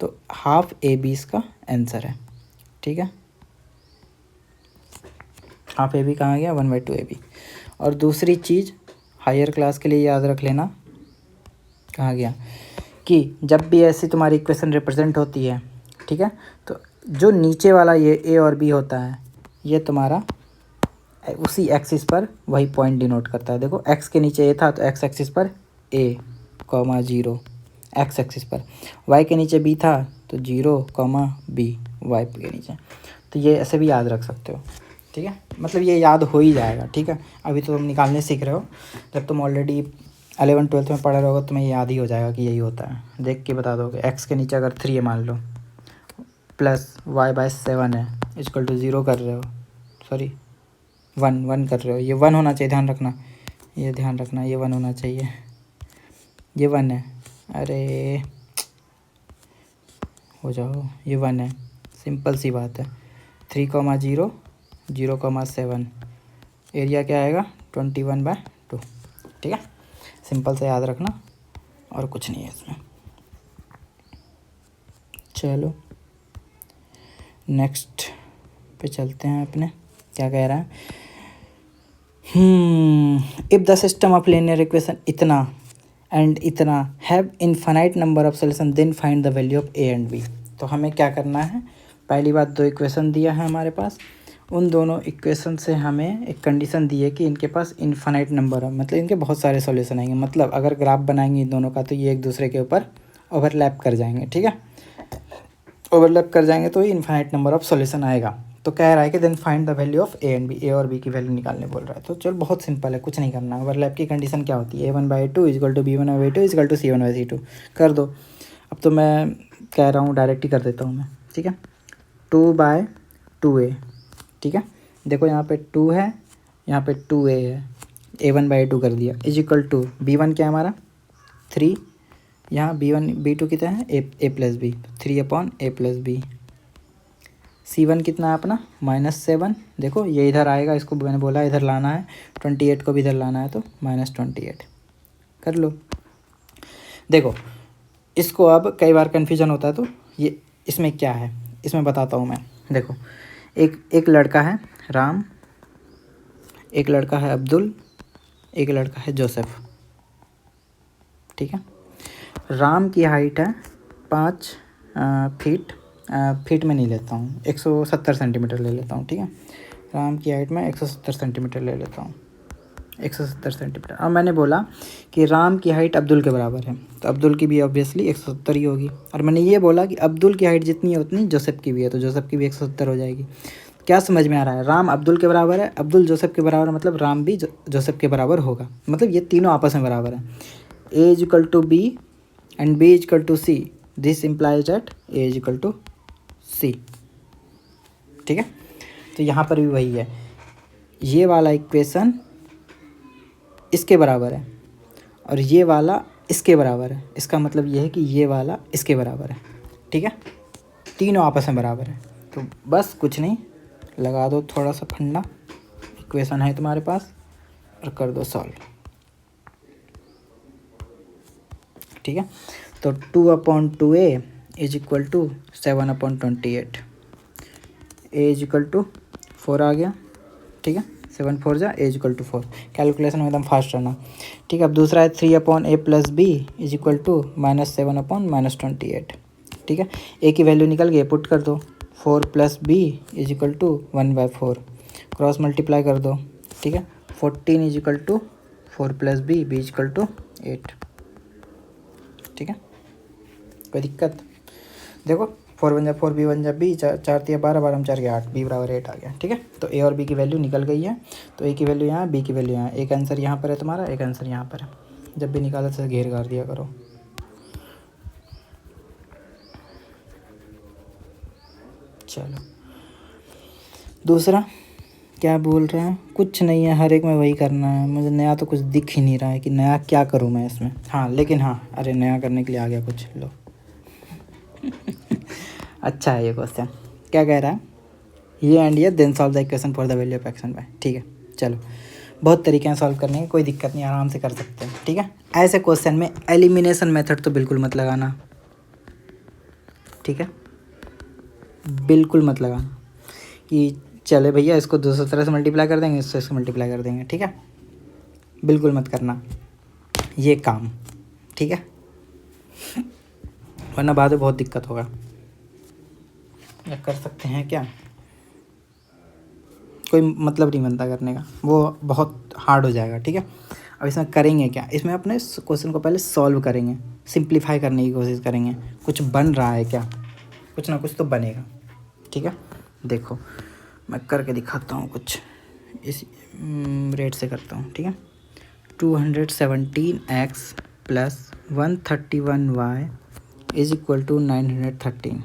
तो हाफ ए बी इसका आंसर है। ठीक है, हाफ ए बी कहाँ गया, 1/2 ए बी। और दूसरी चीज़ हायर क्लास के लिए याद रख लेना, कहाँ गया, कि जब भी ऐसी तुम्हारी इक्वेशन रिप्रेजेंट होती है, ठीक है, तो जो नीचे वाला ये ए और बी होता है, ये तुम्हारा उसी एक्सिस पर वही पॉइंट डिनोट करता है। देखो एक्स के नीचे ए था तो एक्स एक्सिस पर ए कॉमा 0 एक्स एक्सिस पर, वाई के नीचे बी था तो 0 कॉमा बी वाई के नीचे। तो ये ऐसे भी याद रख सकते हो। ठीक है, मतलब ये याद हो ही जाएगा। ठीक है, अभी तो तुम निकालने सीख रहे हो, जब तुम ऑलरेडी 11th-12th में पढ़ रहे होगे तुम्हें याद ही हो जाएगा कि यही होता है। देख के बता दोगे, एक्स के नीचे अगर 3 है मान लो, प्लस y/7 है इक्वल टू 0 कर रहे हो, सॉरी 1 कर रहे हो, ये 1 होना चाहिए, ध्यान रखना, ये ध्यान रखना, ये 1 होना चाहिए, ये 1 है, अरे हो जाओ, ये 1 है, सिंपल सी बात है। 3,0 0,7 एरिया क्या आएगा 21/2। ठीक है, सिंपल से याद रखना और कुछ नहीं है इसमें। चलो नेक्स्ट पे चलते हैं अपने, क्या कह रहा है, if the system of linear equation इतना एंड इतना have infinite number of solution then find the value of A and b. तो हमें क्या करना है, पहली बात 2 इक्वेशन दिया है हमारे पास, उन दोनों इक्वेशन से हमें एक कंडीशन दी है कि इनके पास इनफाइनाइट नंबर है, मतलब इनके बहुत सारे सॉल्यूशन आएंगे, मतलब अगर ग्राफ बनाएंगे इन दोनों का तो ये एक दूसरे के ऊपर ओवरलैप कर जाएंगे। ठीक है, ओवरलैप कर जाएंगे तो ये इनफाइनाइट नंबर ऑफ सॉल्यूशन आएगा। तो कह रहा है कि then find the value of A and B, A और बी की वैल्यू निकालने बोल रहा है। तो चल बहुत सिंपल है, कुछ नहीं करना। ओवरलैप की कंडीशन क्या होती है, a1/2 equal to b1/2 equal to c1/c2 कर दो। अब तो मैं कह रहा हूँ डायरेक्ट ही कर देता हूँ मैं। ठीक है, 2/2a, ठीक है, देखो यहाँ पे 2 है, यहाँ पे 2a है, a1/2 कर दिया इज इक्वल टू b1 क्या है हमारा 3, यहाँ b1 b2 कितना है a plus B, 3/a+b। c1 कितना है अपना -7, देखो ये इधर आएगा, इसको मैंने बोला इधर लाना है, 28 को भी इधर लाना है तो -28 कर लो। देखो इसको अब कई बार कन्फ्यूजन होता है, तो ये इसमें क्या है इसमें बताता हूँ मैं। देखो एक लड़का है राम, एक लड़का है अब्दुल, एक लड़का है जोसेफ। ठीक है, राम की हाइट है 5 फीट, फीट में नहीं लेता हूँ, 170 सेंटीमीटर ले लेता हूँ। ठीक है, राम की हाइट में 170 सेंटीमीटर ले लेता हूँ, 170 सेंटीमीटर। और मैंने बोला कि राम की हाइट अब्दुल के बराबर है, तो अब्दुल की भी ऑब्वियसली 170 ही होगी। और मैंने ये बोला कि अब्दुल की हाइट जितनी है उतनी जोसेफ की भी है, तो जोसेफ की भी 170 हो जाएगी। क्या समझ में आ रहा है, राम अब्दुल के बराबर है, अब्दुल जोसेफ के बराबर है, मतलब राम भी जोसेफ के बराबर होगा, मतलब ये तीनों आपस में बराबर है। A is equal to B and B is equal to C, this implies that A is equal to C. ठीक है, तो यहाँ पर भी वही है, ये वाला इक्वेशन इसके बराबर है और ये वाला इसके बराबर है, इसका मतलब ये है कि ये वाला इसके बराबर है। ठीक है, तीनों आपस में बराबर है। तो बस कुछ नहीं, लगा दो थोड़ा सा फंडा, इक्वेशन है तुम्हारे पास और कर दो सॉल्व। ठीक है, तो 2/2a is equal to 7/28, a is equal to 4 आ गया। ठीक है, 7 4 जा a is equal to 4, calculation में एकदम फास्ट रहना। ठीक है, अब दूसरा है 3/a+b इज इक्वल टू -7/28। ठीक है, ए की वैल्यू निकल गई, पुट कर दो, 4 + b is equal to 1/4, cross multiply कर दो। ठीक है, 14 is equal to 4 + b is equal to 8। ठीक है, कोई दिक्कत, देखो 4 1 जा 4, b 1 जा b, 4 3 12, 12 4 8, b बराबर 8 आ गया। ठीक है, तो ए और बी की वैल्यू निकल गई है, तो ए की वैल्यू यहाँ, बी की वैल्यू यहाँ, एक आंसर यहाँ पर है तुम्हारा, एक आंसर यहाँ पर है। जब भी निकाला तो घेर कर दिया करो। चलो दूसरा क्या बोल रहे हैं? कुछ नहीं है, हर एक में वही करना है। मुझे नया तो कुछ दिख ही नहीं रहा है कि नया क्या करूँ मैं इसमें। हाँ लेकिन हाँ, अरे नया करने के लिए आ गया कुछ। लो अच्छा है ये क्वेश्चन। क्या कह रहा है? ये एंड ये then solve the equation for the value of x and y. ठीक है, चलो बहुत तरीके हैं सॉल्व करने के, कोई दिक्कत नहीं, आराम से कर सकते हैं। ठीक है, ऐसे क्वेश्चन में एलिमिनेशन मेथड तो बिल्कुल मत लगाना। ठीक है, बिल्कुल मत लगाना कि चले भैया इसको 217 से मल्टीप्लाई कर देंगे, इससे मल्टीप्लाई कर देंगे। ठीक है, बिल्कुल मत करना ये काम। ठीक है, वरना बाद में बहुत दिक्कत होगा। या कर सकते हैं क्या? कोई मतलब नहीं बनता करने का, वो बहुत हार्ड हो जाएगा। ठीक है, अब इसमें करेंगे क्या? इसमें अपने क्वेश्चन को पहले सॉल्व करेंगे, सिंप्लीफाई करने की कोशिश करेंगे। कुछ बन रहा है क्या? कुछ ना कुछ तो बनेगा। ठीक है, देखो मैं करके दिखाता हूँ कुछ, इस रेट से करता हूँ। ठीक है, 217x plus 131y is equal to 913।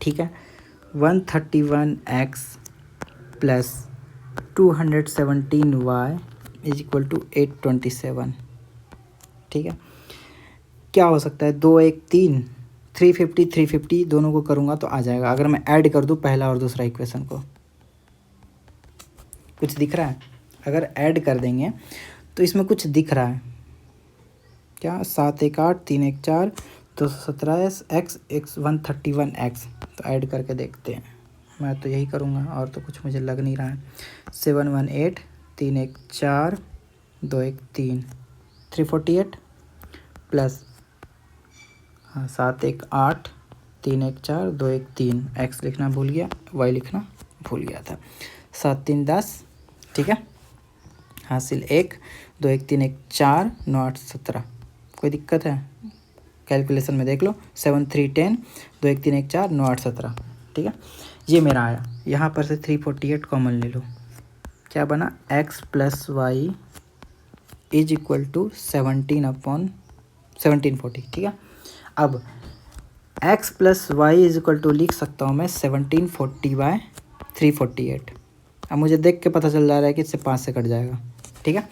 ठीक है, 131x plus 217y is equal to 827। ठीक है, क्या हो सकता है? 2 1 3, 350 350 दोनों को करूँगा तो आ जाएगा। अगर मैं ऐड कर दूँ पहला और दूसरा इक्वेशन को, कुछ दिख रहा है? अगर ऐड कर देंगे तो इसमें कुछ दिख रहा है क्या? 7 1 8 3 1 4 217 x 131x। तो ऐड करके देखते हैं, मैं तो यही करूँगा और तो कुछ मुझे लग नहीं रहा है। 718 3 1 4 2 1 3 348 प्लस 7 1 8 3 1 4 2 1 3 x लिखना भूल गया, y लिखना भूल गया था। 7 3 10। ठीक है, हासिल 1 2 1 3 1 4 9 8 17। कोई दिक्कत है? कैलकुलेशन में देख लो। 7 3 10 2 1 3 1 4 9 8 17। ठीक है, ये मेरा आया। यहाँ पर से 348 कॉमन ले लो, क्या बना? x plus y is equal to 17/1740। ठीक है, अब x plus y is equal to लिख सकता हूँ मैं 1740/348। अब मुझे देख के पता चल जा रहा है कि इससे 5 से कट जाएगा। ठीक है,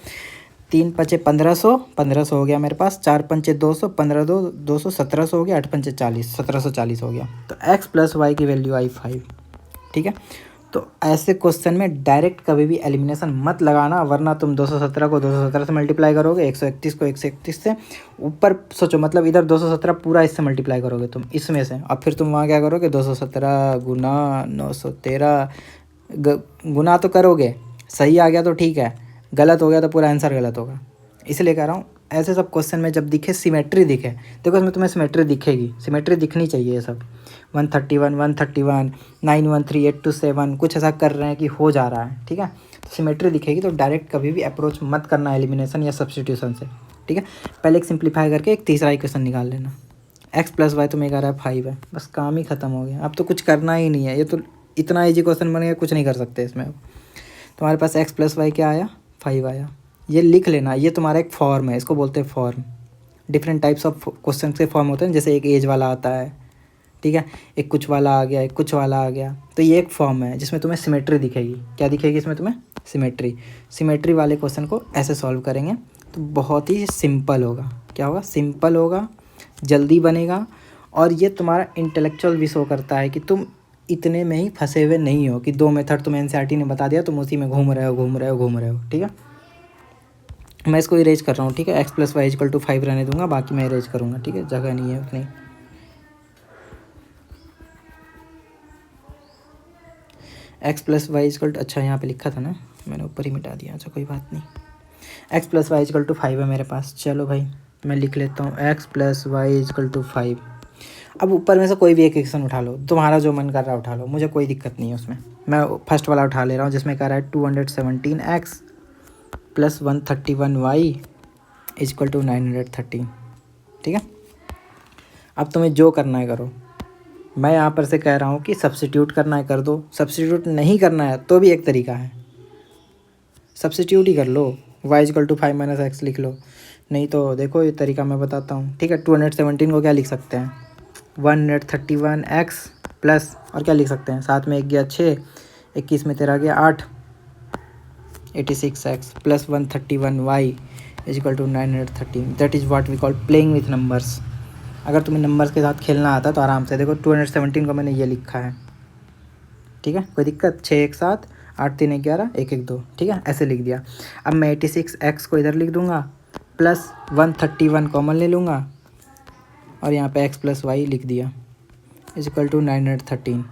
3 5 1500, 1500 हो गया मेरे पास। 4 5 200, 15 2 200, 1700 हो गया। 8 5 40, 1740 हो गया। तो x प्लस वाई की वैल्यू आई 5। ठीक है, तो ऐसे क्वेश्चन में डायरेक्ट कभी भी एलिमिनेशन मत लगाना, वरना तुम 217 को 217 से मल्टीप्लाई करोगे, 131 को 131 से। ऊपर सोचो, मतलब इधर 217 पूरा इससे मल्टीप्लाई करोगे तुम इसमें से, और फिर तुम वहाँ क्या करोगे? 217 गुना 913 गुना तो करोगे। सही आ गया तो ठीक है, गलत हो गया तो पूरा आंसर गलत होगा। इसलिए कह रहा हूँ ऐसे सब क्वेश्चन में जब दिखे, सिमेट्री दिखे, देखो इसमें तुम्हें सिमेट्री दिखेगी, सिमेट्री दिखनी चाहिए। ये सब 131 131 913 827 कुछ ऐसा कर रहे हैं कि हो जा रहा है। ठीक है, तो सिमेट्री दिखेगी तो डायरेक्ट कभी भी अप्रोच मत करना एलिमिनेशन या सब्स्टिट्यूशन से। ठीक है, पहले एक सिंप्लीफाई करके एक तीसरा इक्वेशन निकाल लेना। x प्लस वाई तो मेरा आ रहा है 5 है, बस काम ही ख़त्म हो गया। अब तो कुछ करना ही नहीं है, ये तो इतना ईजी क्वेश्चन बन गया, कुछ नहीं कर सकते इसमें। तुम्हारे पास x प्लस वाई क्या आया? 5 आया। ये लिख लेना, ये तुम्हारा एक फॉर्म है, इसको बोलते हैं form. Different types of question के फॉर्म होते हैं, जैसे एक एज वाला आता है, ठीक है, एक कुछ वाला आ गया, एक कुछ वाला आ गया। तो ये एक फॉर्म है जिसमें तुम्हें सिमेट्री दिखेगी। क्या दिखेगी इसमें तुम्हें? सिमेट्री। सिमेट्री वाले क्वेश्चन को ऐसे सॉल्व करेंगे तो बहुत ही सिंपल होगा। क्या होगा? सिंपल होगा, जल्दी बनेगा, और ये तुम्हारा इंटेलेक्चुअल भी शो करता है कि तुम इतने में ही फंसे हुए नहीं हो कि 2 मेथड तुम्हें एनसीईआरटी ने बता दिया, तुम उसी में घूम रहे हो। ठीक है, मैं इसको इरेज कर रहा हूँ। ठीक है, x plus y equal to 5 रहने दूंगा, बाकी मैं इरेज करूँगा। ठीक है, जगह नहीं है उतनी। x plus y equal to, अच्छा यहाँ पे लिखा था ना, मैंने ऊपर ही मिटा दिया। अच्छा कोई बात नहीं, x plus y equal to 5 है मेरे पास। चलो भाई मैं लिख लेता हूँ x plus y equal to 5। अब ऊपर में से कोई भी एक इक्वेशन उठा लो, तुम्हारा जो मन कर रहा है उठा लो, मुझे कोई दिक्कत नहीं है उसमें। मैं फर्स्ट वाला उठा ले रहा हूँ जिसमें कह रहा है 217x plus 131y equal to 913। ठीक है, अब तुम्हें जो करना है करो। मैं यहाँ पर से कह रहा हूँ कि सब्स्टिट्यूट करना है कर दो, सब्स्टिट्यूट नहीं करना है तो भी एक तरीका है, सब्स्टिट्यूट ही कर लो। y equal to 5 minus x लिख लो, नहीं तो देखो ये तरीका मैं बताता हूँ। ठीक है, 217 को क्या लिख सकते हैं? 131x प्लस, और क्या लिख सकते हैं? 7 में 1 गया 6, 21 में तेरा गया 8, 86x plus 131y is equal to 913. That is what we call playing with numbers. अगर तुम्हें नंबर्स के साथ खेलना आता तो आराम से देखो 217 को मैंने ये लिखा है, ठीक है, कोई दिक्कत। 6 1 7 8 3 11 1 1 2, ठीक है, ऐसे लिख दिया। अब मैं 86x को इधर लिख दूंगा प्लस 131 कॉमन ले लूँगा और यहाँ पे x प्लस वाई लिख दिया इज इक्वल टू 913,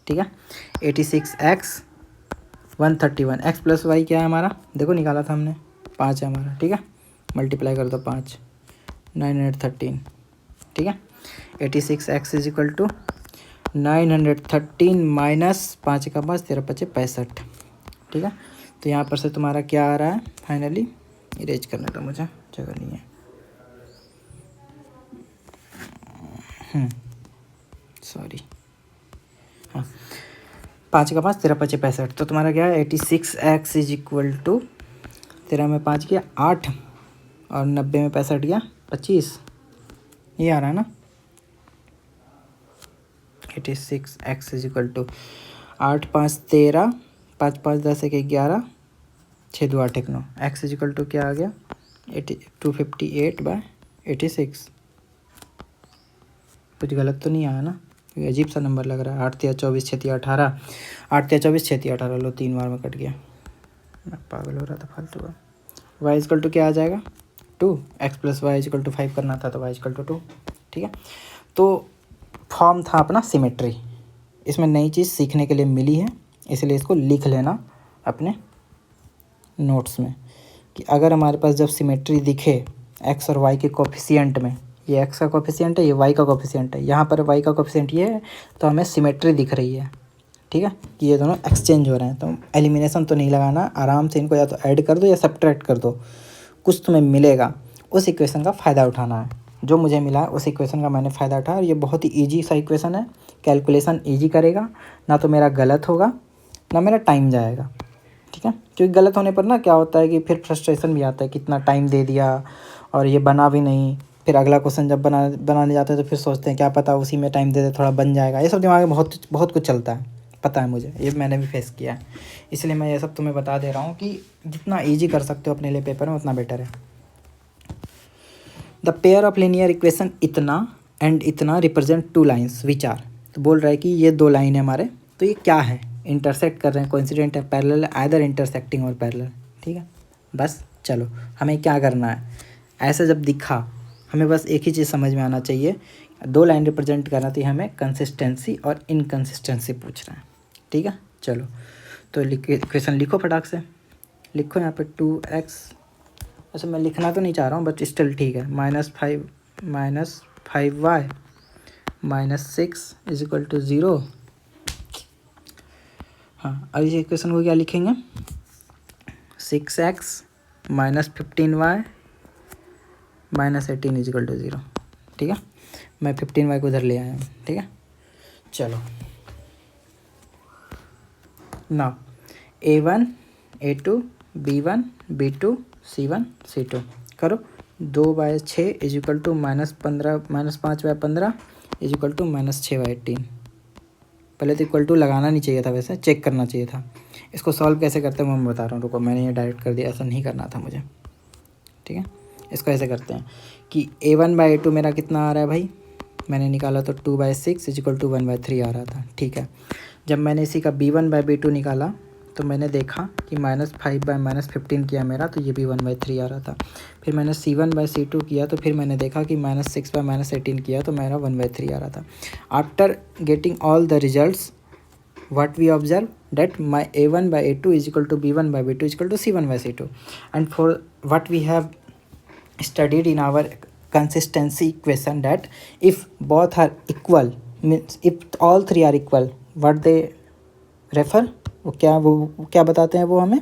ठीक है। 86x 131, x प्लस वाई क्या है हमारा, देखो निकाला था हमने, 5 है हमारा, ठीक है, मल्टीप्लाई कर दो 5, 913, ठीक है। 86x is equal to 913 minus 5 का 5 13 5 65, ठीक है। तो यहाँ पर से तुम्हारा क्या आ रहा है फाइनली, इरेज करने दो मुझे, जगह नहीं है, सॉरी, हाँ, 5 का 5 13 5 65, तो तुम्हारा क्या है 86x इज इक्वल टू 13 में 5 गया 8 और 90 में 65 गया 25, ये आ रहा है ना। 86x is equal to 8 5 13 5 5 10 1 11 6 2 8 1 9, x is equal to क्या आ गया 258/86। कुछ गलत तो नहीं आया ना, अजीब सा नंबर लग रहा है। 8 3 24 6 3 18, 8 3 24 6 3 18, लो 3 बार में कट गया, मैं पागल हो रहा था फालतू का। y इक्वल टू क्या आ जाएगा 2, x plus y equal to 5 करना था तो y इक्वल टू 2, ठीक है। तो फॉर्म था अपना सिमेट्री, इसमें नई चीज़ सीखने के लिए मिली है, इसलिए इसको लिख लेना अपने नोट्स में कि अगर हमारे पास जब सिमेट्री दिखे x और y के कोफिशिएंट में, ये x का कोफिशिएंट है, ये y का कोफिशिएंट है, यहाँ पर y का कोफिशिएंट ये है, तो हमें सिमेट्री दिख रही है, ठीक है, कि ये दोनों एक्सचेंज हो रहे हैं। तो एलिमिनेशन तो नहीं लगाना, आराम से इनको या तो ऐड कर दो या सब्ट्रैक्ट कर दो, कुछ तुम्हें मिलेगा, उस इक्वेशन का फ़ायदा उठाना है। जो मुझे मिला है उस इक्वेशन का मैंने फ़ायदा उठाया, और ये बहुत ही ईजी सा इक्वेशन है, कैलकुलेशन ईजी करेगा, ना तो मेरा गलत होगा ना मेरा टाइम जाएगा, ठीक है। क्योंकि गलत होने पर ना क्या होता है कि फिर फ्रस्ट्रेशन भी आता है, कितना टाइम दे दिया और ये बना भी नहीं, फिर अगला क्वेश्चन जब बनाने जाते हैं तो फिर सोचते हैं क्या पता उसी में टाइम दे दे थोड़ा बन जाएगा, ये सब दिमाग में बहुत बहुत कुछ चलता है, पता है मुझे, ये मैंने भी फेस किया है। इसलिए मैं ये सब तुम्हें बता दे रहा हूँ कि जितना ईजी कर सकते हो अपने लिए पेपर में उतना बेटर है। The pair of linear equation इतना एंड इतना रिप्रेजेंट 2 लाइन्स विच आर, तो बोल रहा है कि ये 2 लाइन है हमारे, तो ये क्या है, इंटरसेक्ट कर रहे हैं, कोइंसिडेंट है, पैरेलल है, आइदर इंटरसेक्टिंग और पैरेलल, ठीक है। बस चलो हमें क्या करना है, ऐसे जब दिखा हमें बस एक ही चीज़ समझ में आना चाहिए, 2 लाइन रिप्रेजेंट करना थी हमें, कंसिस्टेंसी और इनकंसिस्टेंसी पूछ रहा है, ठीक है। चलो तो इक्वेशन लिखो फटाक से, लिखो यहाँ पे 2x, अच्छा मैं लिखना तो नहीं चाह रहा हूँ बट स्टिल ठीक है, -5y -6 इज इक्वल टू 0। हाँ, अब इस इक्वेशन को क्या लिखेंगे, 6x -15y -18 is equal to 0, ठीक है। मैं 15y को उधर ले आया हूँ, ठीक है। चलो ना A1 A2 B1 B2 C1 C2 करो, 2/6 is equal to -15 -5/15 is equal to -6/18। पहले तो इक्वल टू लगाना नहीं चाहिए था, वैसे चेक करना चाहिए था। इसको सॉल्व कैसे करते हैं मैं बता रहा हूँ, रुको, मैंने ये डायरेक्ट कर दिया, ऐसा नहीं करना था मुझे, ठीक है। इसको ऐसे करते हैं कि A1/A2 मेरा कितना आ रहा है भाई, मैंने निकाला तो 2/6 इज इक्वल टू 1/3 आ रहा था, ठीक है। जब मैंने इसी का B1/B2 निकाला तो मैंने देखा कि -5/-15 किया मेरा, तो ये भी 1/3 आ रहा था। फिर मैंने C1/C2 किया तो फिर मैंने देखा कि -6/-18 किया तो मेरा 1/3 आ रहा था। After getting all the results what we observe that my A1/A2 is equal to B1/B2 is equal to C1/C2, and for what we have studied in our consistency equation that if both are equal, means if all three are equal, what they refer, वो क्या बताते हैं वो हमें,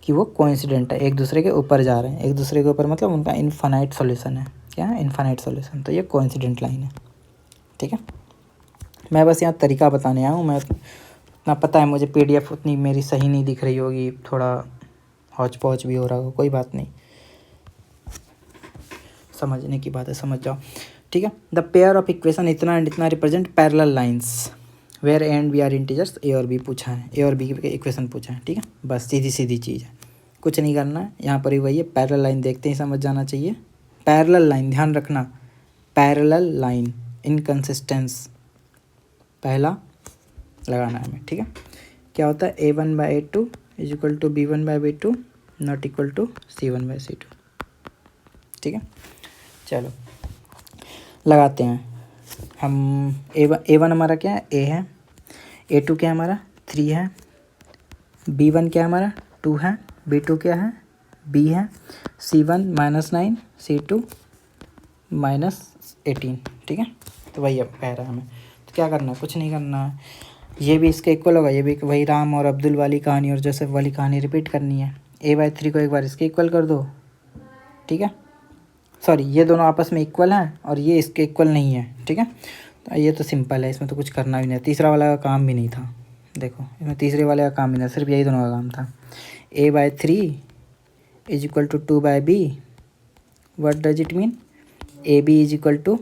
कि वो कोइंसिडेंट है, एक दूसरे के ऊपर जा रहे हैं, एक दूसरे के ऊपर मतलब उनका इनफाइनाइट सॉल्यूशन है, क्या है इनफाइनाइट सॉल्यूशन, तो ये कोइंसिडेंट लाइन है, ठीक है। मैं बस यहाँ तरीका बताने आया हूँ, मैं ना पता है मुझे PDF उतनी मेरी सही नहीं दिख रही होगी, थोड़ा हौच पौच भी हो रहा होगा, कोई बात नहीं, समझने की बात है, समझ जाओ, ठीक है। द पेयर ऑफ इक्वेशन इतना एंड इतना represent parallel lines where a and b are integers, A और B पूछा है, A और B के इक्वेशन पूछा है, ठीक है। बस सीधी सीधी चीज़ है। कुछ नहीं करना है, यहाँ पर ही वही है, पैरेलल लाइन देखते ही समझ जाना चाहिए। पैरेलल लाइन ध्यान रखना, पैरेलल लाइन इनकंसिस्टेंस पहला लगाना है हमें, ठीक है। क्या होता है A1/A2 is equal to B1/B2 not equal to C1/C2, ठीक है। चलो लगाते हैं हम। A1 हमारा क्या है, A है। A2 क्या है हमारा 3 है। B1 क्या है हमारा 2 है। B2 क्या है B है। C1 -9 C2 -18, ठीक है। तो वही अब कह रहा है हमें, तो क्या करना है, कुछ नहीं करना है, ये भी इसके इक्वल होगा, ये भी वही राम और अब्दुल वाली कहानी और जोसेफ वाली कहानी रिपीट करनी है। A/3 को एक बार इसके इक्वल कर दो, ठीक है। सॉरी, ये दोनों आपस में इक्वल हैं और ये इसके इक्वल नहीं है, ठीक है। तो ये तो सिंपल है, इसमें तो कुछ करना भी नहीं, तीसरा वाला का काम भी नहीं था। देखो इसमें तीसरे वाले का काम भी नहीं, सिर्फ यही दोनों का काम था। A/3 is equal to 2/B, what does it mean, AB is equal to,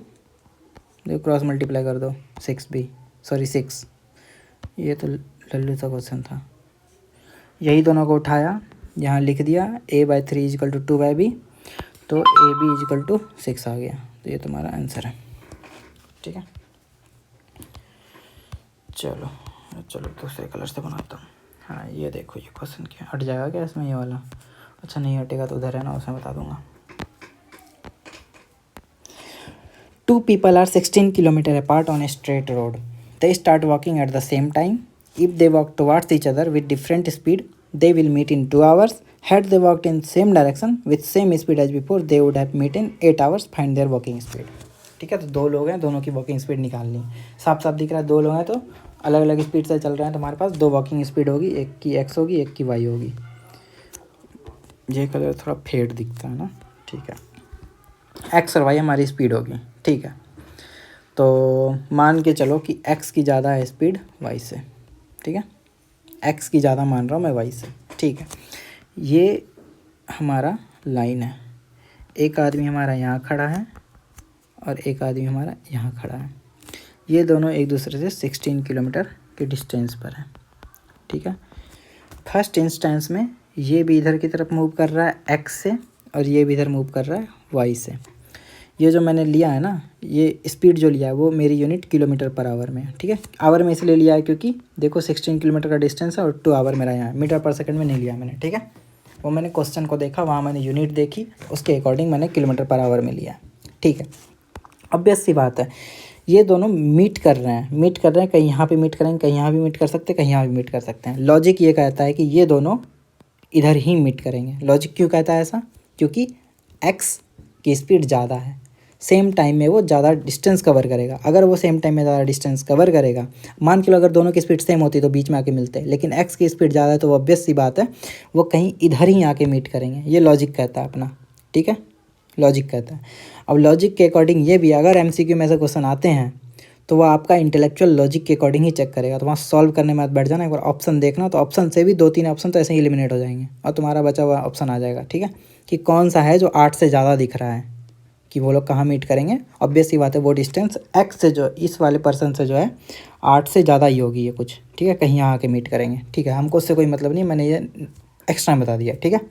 देखो क्रॉस मल्टीप्लाई कर दो 6B, सॉरी 6, ये तो लल्लू सा क्वेश्चन था। यही दोनों को उठाया, यहाँ लिख दिया A/3 is equal to 2/B, तो AB इज इक्वल टू 6 आ गया। तो ये तुम्हारा आंसर है, ठीक है। चलो चलो दूसरे कलर से बनाता हूँ। हाँ ये देखो, ये क्वेश्चन क्या हट जाएगा क्या इसमें, ये वाला, अच्छा नहीं हटेगा तो उधर है ना, उसमें बता दूंगा। 2 people are 16 kilometers apart on a straight road. They start walking at the same time. If they walk towards each other with different speed, they will meet in 2 hours. Had they walked in same direction with same speed as before, they would have met in 8 hours. Find their walking speed. ठीक है, तो दो लोग हैं, दोनों की वॉकिंग स्पीड निकालनी। साफ साफ दिख रहा है, दो लोग हैं तो अलग अलग स्पीड से चल रहे हैं, तो हमारे पास दो वॉकिंग स्पीड होगी, एक की x होगी, एक की y होगी। ये कलर थोड़ा फेड दिखता है ना, ठीक है। x और y हमारी स्पीड होगी, ठीक है। तो मान के चलो कि x की ज़्यादा है स्पीड y से, ठीक है। x की ज़्यादा मान रहा हूँ मैं y से, ठीक है। ये हमारा लाइन है, एक आदमी हमारा यहाँ खड़ा है और एक आदमी हमारा यहाँ खड़ा है। ये दोनों एक दूसरे से 16 किलोमीटर के डिस्टेंस पर है, ठीक है। फर्स्ट इंस्टेंस में ये भी इधर की तरफ मूव कर रहा है x से और ये भी इधर मूव कर रहा है y से। ये जो मैंने लिया है ना, ये स्पीड जो लिया है वो मेरी यूनिट किलोमीटर पर आवर में है, ठीक है। आवर में इसलिए लिया है क्योंकि देखो 16 किलोमीटर का डिस्टेंस है और 2 आवर मेरा यहाँ है, मीटर पर सेकंड में नहीं लिया मैंने, ठीक है। वो मैंने क्वेश्चन को देखा, वहाँ मैंने यूनिट देखी, उसके अकॉर्डिंग मैंने किलोमीटर पर आवर में लिया, ठीक है। ऑब्वियस सी बात है, ये दोनों मीट कर रहे हैं, कहीं यहाँ पे मीट करेंगे, कहीं यहाँ भी मीट कर सकते हैं, कहीं यहाँ भी मीट कर सकते हैं। लॉजिक ये कहता है कि ये दोनों इधर ही मीट करेंगे। लॉजिक क्यों कहता है ऐसा, क्योंकि x की स्पीड ज़्यादा है, सेम टाइम में वो ज़्यादा डिस्टेंस कवर करेगा। अगर वो सेम टाइम में ज़्यादा डिस्टेंस कवर करेगा, मान के लो अगर दोनों की स्पीड सेम होती तो बीच में आके मिलते हैं, लेकिन x की स्पीड ज़्यादा है तो ऑब्वियस सी बात है वो कहीं इधर ही आके मीट करेंगे। ये लॉजिक कहता है अपना, ठीक है, लॉजिक कहता है। अब लॉजिक के अकॉर्डिंग ये भी, अगर MCQ में ऐसे क्वेश्चन आते हैं तो वह आपका इंटेलेक्चुअल लॉजिक के अकॉर्डिंग ही चेक करेगा। तो वहाँ सॉल्व करने में बैठ जाना, एक बार ऑप्शन देखना, तो ऑप्शन से भी 2-3 ऑप्शन तो ऐसे ही एलिमिनेट हो जाएंगे और तुम्हारा बचा हुआ ऑप्शन आ जाएगा, ठीक है, कि कौन सा है जो 8 से ज़्यादा दिख रहा है, कि वो लोग कहाँ मीट करेंगे। ऑब्वियस सी बात है वो डिस्टेंस x से, जो इस वाले पर्सन से जो है 8 से ज़्यादा ही होगी ये कुछ, ठीक है, कहीं यहाँ आके मीट करेंगे, ठीक है। हमको उससे कोई मतलब नहीं, मैंने ये एक्स्ट्रा बता दिया, ठीक है।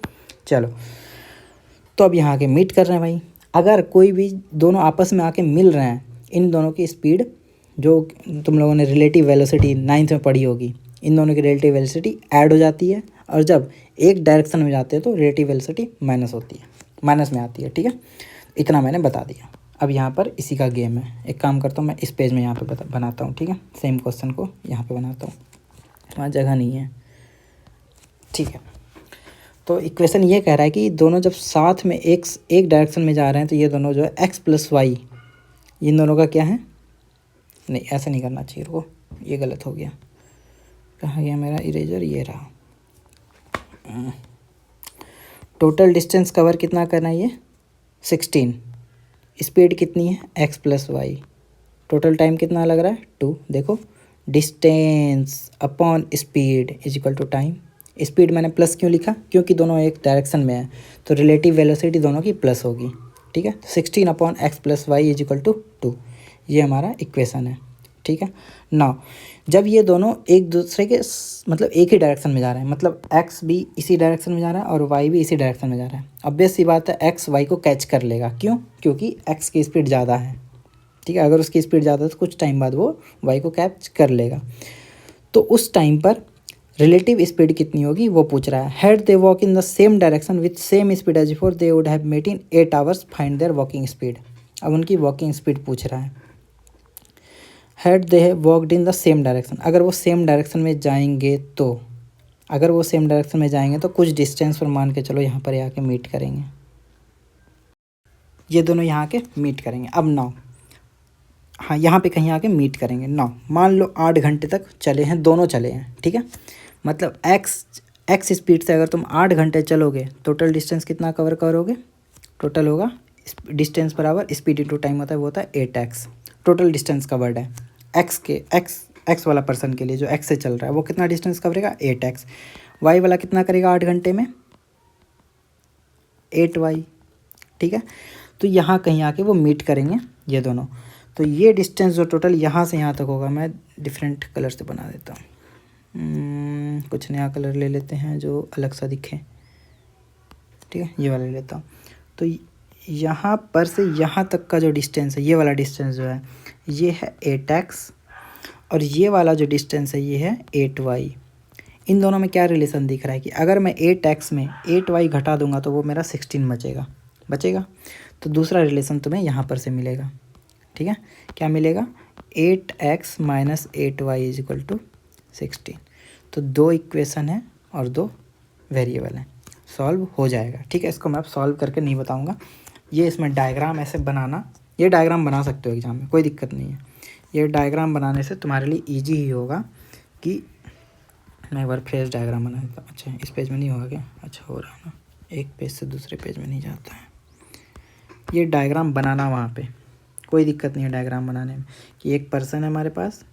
चलो, तो अब यहाँ आके मीट कर रहे हैं भाई। अगर कोई भी दोनों आपस में आके मिल रहे हैं, इन दोनों की स्पीड जो तुम लोगों ने रिलेटिव वेलोसिटी 9th में पढ़ी होगी, इन दोनों की रिलेटिव वेलोसिटी ऐड हो जाती है, और जब एक डायरेक्शन में जाते हैं तो रिलेटिव वेलोसिटी माइनस होती है, माइनस में आती है, ठीक है। इतना मैंने बता दिया। अब यहाँ पर इसी का गेम है, एक काम करता हूँ मैं इस पेज में यहाँ पे बनाता हूँ, ठीक है, सेम क्वेश्चन को यहाँ पे बनाता हूँ, वहाँ जगह नहीं है, ठीक है। तो इक्वेशन ये कह रहा है कि दोनों जब साथ में एक डायरेक्शन में जा रहे हैं तो ये दोनों जो है x + y, इन दोनों का क्या है, नहीं ऐसे नहीं करना चाहिए, रुको ये गलत हो गया, कहाँ गया मेरा इरेजर, ये रहा। टोटल डिस्टेंस कवर कितना करना है, ये 16, स्पीड कितनी है x + y, टोटल टाइम कितना लग रहा है 2। देखो distance upon speed is equal to time. Speed मैंने प्लस क्यों लिखा, क्योंकि दोनों एक डायरेक्शन में है तो रिलेटिव वेलोसिटी दोनों की प्लस होगी, ठीक है। 16/x + y = 2, ये हमारा इक्वेशन है, ठीक है। नाउ जब ये दोनों एक दूसरे के मतलब एक ही डायरेक्शन में जा रहे हैं, मतलब एक्स भी इसी डायरेक्शन में जा रहा है और वाई भी इसी डायरेक्शन में जा रहा है, ऑब्वियस सी बात है एक्स वाई को कैच कर लेगा। क्यों? क्योंकि एक्स की स्पीड ज़्यादा है, ठीक है। अगर उसकी स्पीड ज़्यादा है तो कुछ टाइम बाद वो वाई को कैच कर लेगा। तो उस टाइम पर रिलेटिव स्पीड कितनी होगी वो पूछ रहा है। Had they walk in the same direction with same speed as before they would have met in 8 hours, find their walking speed. अब उनकी वॉकिंग स्पीड पूछ रहा है। Had they walked in the same direction, अगर वो सेम डायरेक्शन में जाएंगे तो, अगर वो सेम डायरेक्शन में जाएंगे तो कुछ डिस्टेंस पर मान के चलो यहाँ पर आके मीट करेंगे, ये दोनों यहाँ के मीट करेंगे। अब नाउ हाँ यहाँ पे कहीं आके मीट करेंगे। नाउ मान लो 8 घंटे तक चले हैं, दोनों चले हैं, ठीक है। मतलब एक्स स्पीड से अगर तुम 8 घंटे चलोगे, टोटल डिस्टेंस कितना कवर करोगे? टोटल होगा डिस्टेंस बराबर स्पीड इंटू टाइम होता है, वो होता है 8x। टोटल डिस्टेंस कवर्ड है एक्स वाला पर्सन के लिए जो एक्स से चल रहा है वो कितना डिस्टेंस कवरेगा? 8x। वाई वाला कितना करेगा 8 घंटे में? 8y, ठीक है। तो यहाँ कहीं आके वो मीट करेंगे ये दोनों। तो ये डिस्टेंस जो टोटल यहाँ से यहाँ तक होगा, मैं डिफरेंट कलर से बना देता हूँ, कुछ नया कलर ले लेते हैं जो अलग सा दिखे, ठीक है। ये वाला ले लेता हूँ। तो यहाँ पर से यहाँ तक का जो डिस्टेंस है, ये वाला डिस्टेंस जो है ये है 8x, और ये वाला जो डिस्टेंस है ये है 8y। इन दोनों में क्या रिलेशन दिख रहा है कि अगर मैं 8x में 8y घटा दूंगा तो वो मेरा 16 बचेगा। तो दूसरा रिलेशन तुम्हें यहाँ पर से मिलेगा, ठीक है। क्या मिलेगा? 8x minus 8y is equal to 16। तो 2 इक्वेशन है और 2 वेरिएबल हैं, सॉल्व हो जाएगा, ठीक है। इसको मैं अब सॉल्व करके नहीं बताऊंगा, ये इसमें डायग्राम ऐसे बनाना, ये डायग्राम बना सकते हो एग्जाम में, कोई दिक्कत नहीं है। ये डायग्राम बनाने से तुम्हारे लिए ईजी ही होगा कि मैं एक बार फ्रेश डायग्राम बना देता हूँ। अच्छा इस पेज में नहीं होगा क्या? अच्छा हो रहा है ना, एक पेज से दूसरे पेज में नहीं जाता है। ये डायग्राम बनाना वहाँ पे कोई दिक्कत नहीं है डायग्राम बनाने में, कि एक पर्सन है हमारे पास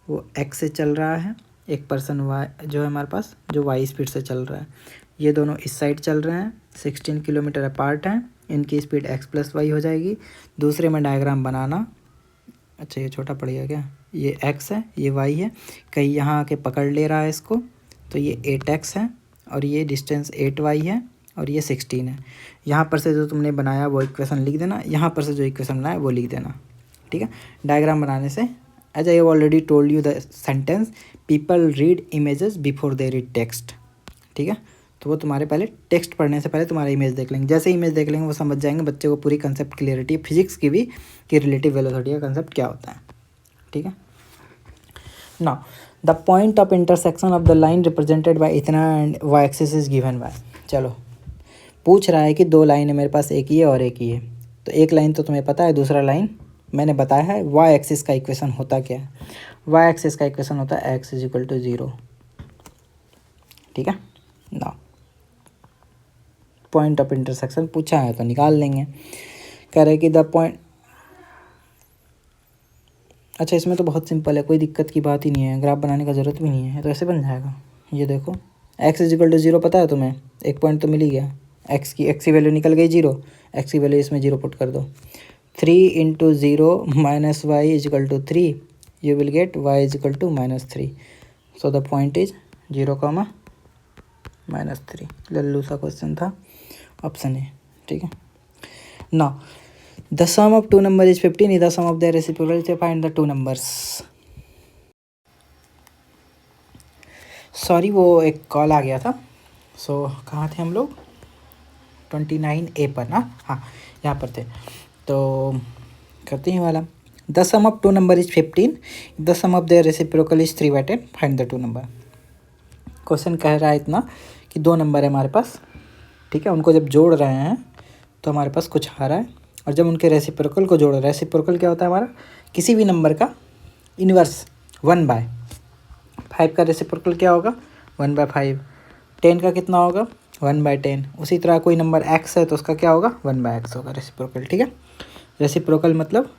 वो एक्स से चल रहा है, एक पर्सन वाई जो है हमारे पास जो वाई स्पीड से चल रहा है। ये दोनों इस साइड चल रहे हैं, 16 किलोमीटर अपार्ट हैं, इनकी स्पीड एक्स प्लस वाई हो जाएगी। दूसरे में डायग्राम बनाना, अच्छा ये छोटा पड़ गया क्या? ये एक्स है ये वाई है, कहीं यहाँ आके पकड़ ले रहा है इसको, तो ये 8x है और ये डिस्टेंस 8y है और ये 16 है। यहाँ पर से जो तुमने बनाया वो इक्वेशन लिख देना, यहाँ पर से जो इक्वेशन बनाया वो लिख देना, ठीक है। डायग्राम बनाने से as I have already told you the sentence people read images before they read text, ठीक है। तो वो तुम्हारे पहले टेक्स्ट पढ़ने से पहले तुम्हारा इमेज देख लेंगे, जैसे इमेज देख लेंगे वो समझ जाएंगे, बच्चे को पूरी कंसेप्ट क्लियरिटी फिजिक्स की भी कि रिलेटिव वेलोसिटी का कंसेप्ट क्या होता है, ठीक है। Now the point of intersection of the line represented by इतना and Y axis is given by, चलो पूछ रहा है कि 2 लाइन है मेरे पास, एक ही है और एक ही है। तो एक लाइन तो तुम्हें पता है, दूसरा लाइन मैंने बताया है। वाई एक्सिस का इक्वेशन होता क्या है? वाई एक्सिस का इक्वेशन होता है एक्स इज इक्वल टू 0, ठीक है। नाउ पॉइंट ऑफ इंटरसेक्शन पूछा है तो निकाल लेंगे। कह रहे कि द पॉइंट, अच्छा इसमें तो बहुत सिंपल है, कोई दिक्कत की बात ही नहीं है, ग्राफ बनाने का ज़रूरत भी नहीं है, तो ऐसे बन जाएगा। ये देखो एक्स इज इक्वल टू 0 पता है तुम्हें, एक पॉइंट तो मिल ही गया। एक्स की वैल्यू निकल गई 0, एक्स की वैल्यू इसमें 0 पुट कर दो। 3 into 0 minus y is equal to 3, you will get y is equal to -3। So the point is 0, -3। लल्लू सा क्वेश्चन था, ऑप्शन ए, ठीक है। Now the sum of 2 number is 15, is the sum of their reciprocal, find the 2 numbers. Sorry वो एक कॉल आ गया था। सो कहाँ थे हम लोग? 29A पर ना, हाँ यहाँ पर थे। तो करते हैं वाला, the sum of 2 number is 15, the sum of their reciprocal is 3/10, find the 2 number. Question कह रहा है इतना कि 2 नंबर है हमारे पास, ठीक है। उनको जब जोड़ रहे हैं तो हमारे पास कुछ आ रहा है, और जब उनके रेसिप्रोकल को जोड़ रहे हैं, रेसिप्रोकल क्या होता है हमारा? किसी भी नंबर का इन्वर्स 1/5 का रेसिप्रोकल क्या होगा? 1/5। 10 का कितना होगा? 1/10। उसी तरह कोई नंबर x है तो उसका क्या होगा? 1/x होगा रेसिप्रोकल, ठीक है। रेसिप्रोकल मतलब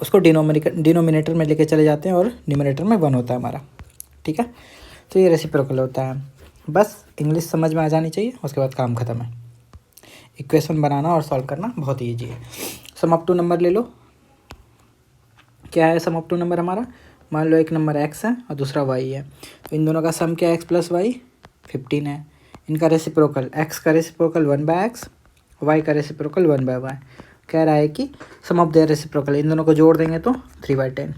उसको डिनोमिनेटर में लेके चले जाते हैं और न्यूमरेटर में 1 होता है हमारा, ठीक है। तो ये रेसिप्रोकल होता है। बस इंग्लिश समझ में आ जानी चाहिए, उसके बाद काम खत्म है। इक्वेशन बनाना और सॉल्व करना बहुत ईजी है। सम ऑफ 2 नंबर ले लो, क्या है सम ऑफ टू नंबर हमारा, मान लो एक नंबर x है और दूसरा y है, तो इन दोनों का सम क्या है, x प्लस वाई 15 है। इनका रेसिप्रोकल x का रेसिप्रोकल 1/x, y का रेसिप्रोकल 1/y। कह रहा है कि सम ऑफ देयर रेसिप्रोकल, इन दोनों को जोड़ देंगे तो 3/10।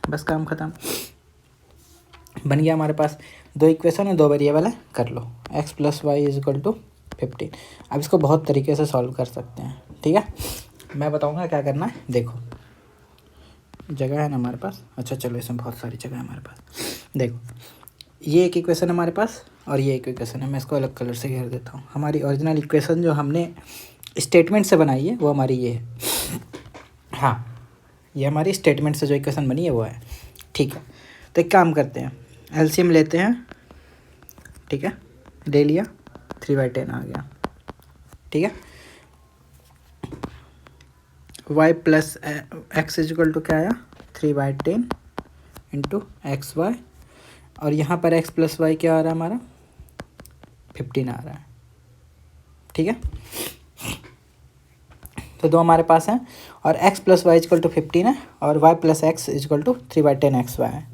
बस काम खत्म, बन गया हमारे पास। दो इक्वेशन है, दो वेरिएबल है, कर लो। x plus y is equal to 15। अब इसको बहुत तरीके से सॉल्व कर सकते हैं, ठीक है। मैं बताऊंगा क्या करना है। देखो जगह है ना हमारे पास, अच्छा चलो इसमें बहुत सारी जगह है हमारे पास। देखो ये एक इक्वेशन है हमारे पास और ये एक इक्वेशन है, मैं इसको अलग कलर से घेर देता हूँ। हमारी ओरिजिनल इक्वेशन जो हमने स्टेटमेंट से बनाई है वो हमारी ये है, हाँ ये हमारी स्टेटमेंट से जो इक्वेशन बनी है वो है, ठीक है। तो एक काम करते हैं, एलसीएम लेते हैं, ठीक है, ले लिया, 3/10 आ गया, ठीक है। y plus x is equal to क्या आया, 3/10 इंटू एक्स वाई, और यहाँ पर x प्लस वाई क्या आ रहा है हमारा, 15 आ रहा है, ठीक है। तो दो हमारे पास हैं और x plus y is equal to 15 है और y plus x is equal to 3/10 x y है,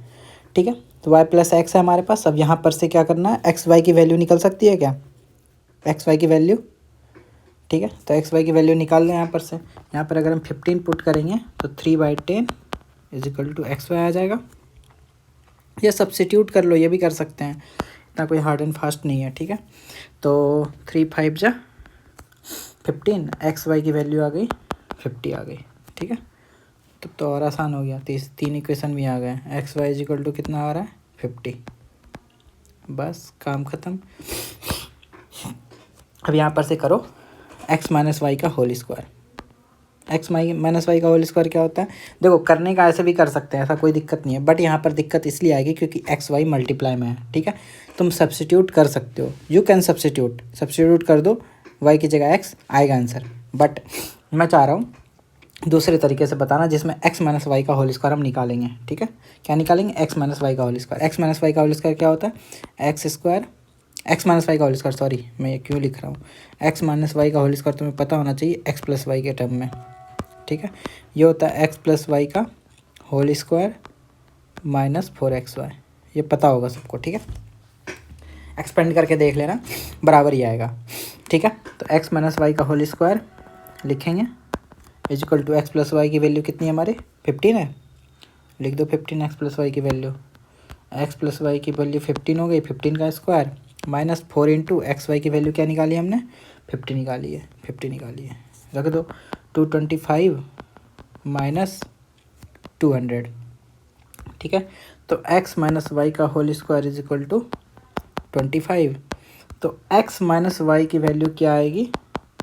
ठीक है। तो y प्लस एक्स है हमारे पास। अब यहाँ पर से क्या करना है, एक्स वाई की वैल्यू निकल सकती है क्या, एक्स वाई की वैल्यू, ठीक है। तो एक्स वाई की वैल्यू निकाल लें यहाँ पर से। यहाँ पर अगर हम 15 पुट करेंगे तो 3/10 इजकल टू एक्स वाई आ जाएगा। ये सब्सिट्यूट कर लो, ये भी कर सकते हैं, इतना कोई हार्ड एंड फास्ट नहीं है, ठीक है। तो 3 5 जा 15, एक्स वाई की वैल्यू आ गई 50 आ गई, ठीक है। तो और आसान हो गया, तीन इक्वेशन भी आ गए। एक्स वाई इजिकल टू कितना आ रहा है, 50। बस काम ख़त्म। अब यहाँ पर से करो एक्स माइनस वाई का whole square. X minus y का होल स्क्वायर क्या होता है, देखो करने का ऐसे भी कर सकते हैं, ऐसा कोई दिक्कत नहीं है, बट यहाँ पर दिक्कत इसलिए आएगी क्योंकि एक्स वाई मल्टीप्लाई में है, ठीक है। तुम सब्सिट्यूट कर सकते हो, यू कैन सब्सिट्यूट कर दो, वाई की जगह एक्स आएगा आंसर। बट मैं चाह रहा हूँ दूसरे तरीके से बताना जिसमें एक्स माइनस वाई का होल स्क्वायर हम निकालेंगे, ठीक है। क्या निकालेंगे, एक्स माइनस वाई का whole square. X minus y का होल स्क्वायर क्या होता है, x square, x minus y का होल स्क्वायर, सॉरी मैं ये क्यों लिख रहा हूँ, एक्स माइनस वाई का होल स्क्वायर तुम्हें पता होना चाहिए एक्स प्लस वाई के टर्म में, ठीक है। ये होता है एक्स प्लस वाई का होल स्क्वायर माइनस 4xy, ये पता होगा सबको, ठीक है। एक्सपेंड करके देख लेना, बराबर ही आएगा, ठीक है। तो एक्स माइनस वाई का होल स्क्वायर लिखेंगे is equal to x plus y की वैल्यू कितनी है हमारी, 15 है, लिख दो 15 एक्स प्लस वाई की वैल्यू। एक्स प्लस वाई की वैल्यू 15 हो गई, 15 का square minus 4 into x y की वैल्यू क्या निकाली हमने, 50 निकाली है, 50 निकाली है, रख दो। 225 माइनस 200, ठीक है। तो x माइनस वाई का whole square is equal to 25। तो x माइनस वाई की वैल्यू क्या आएगी,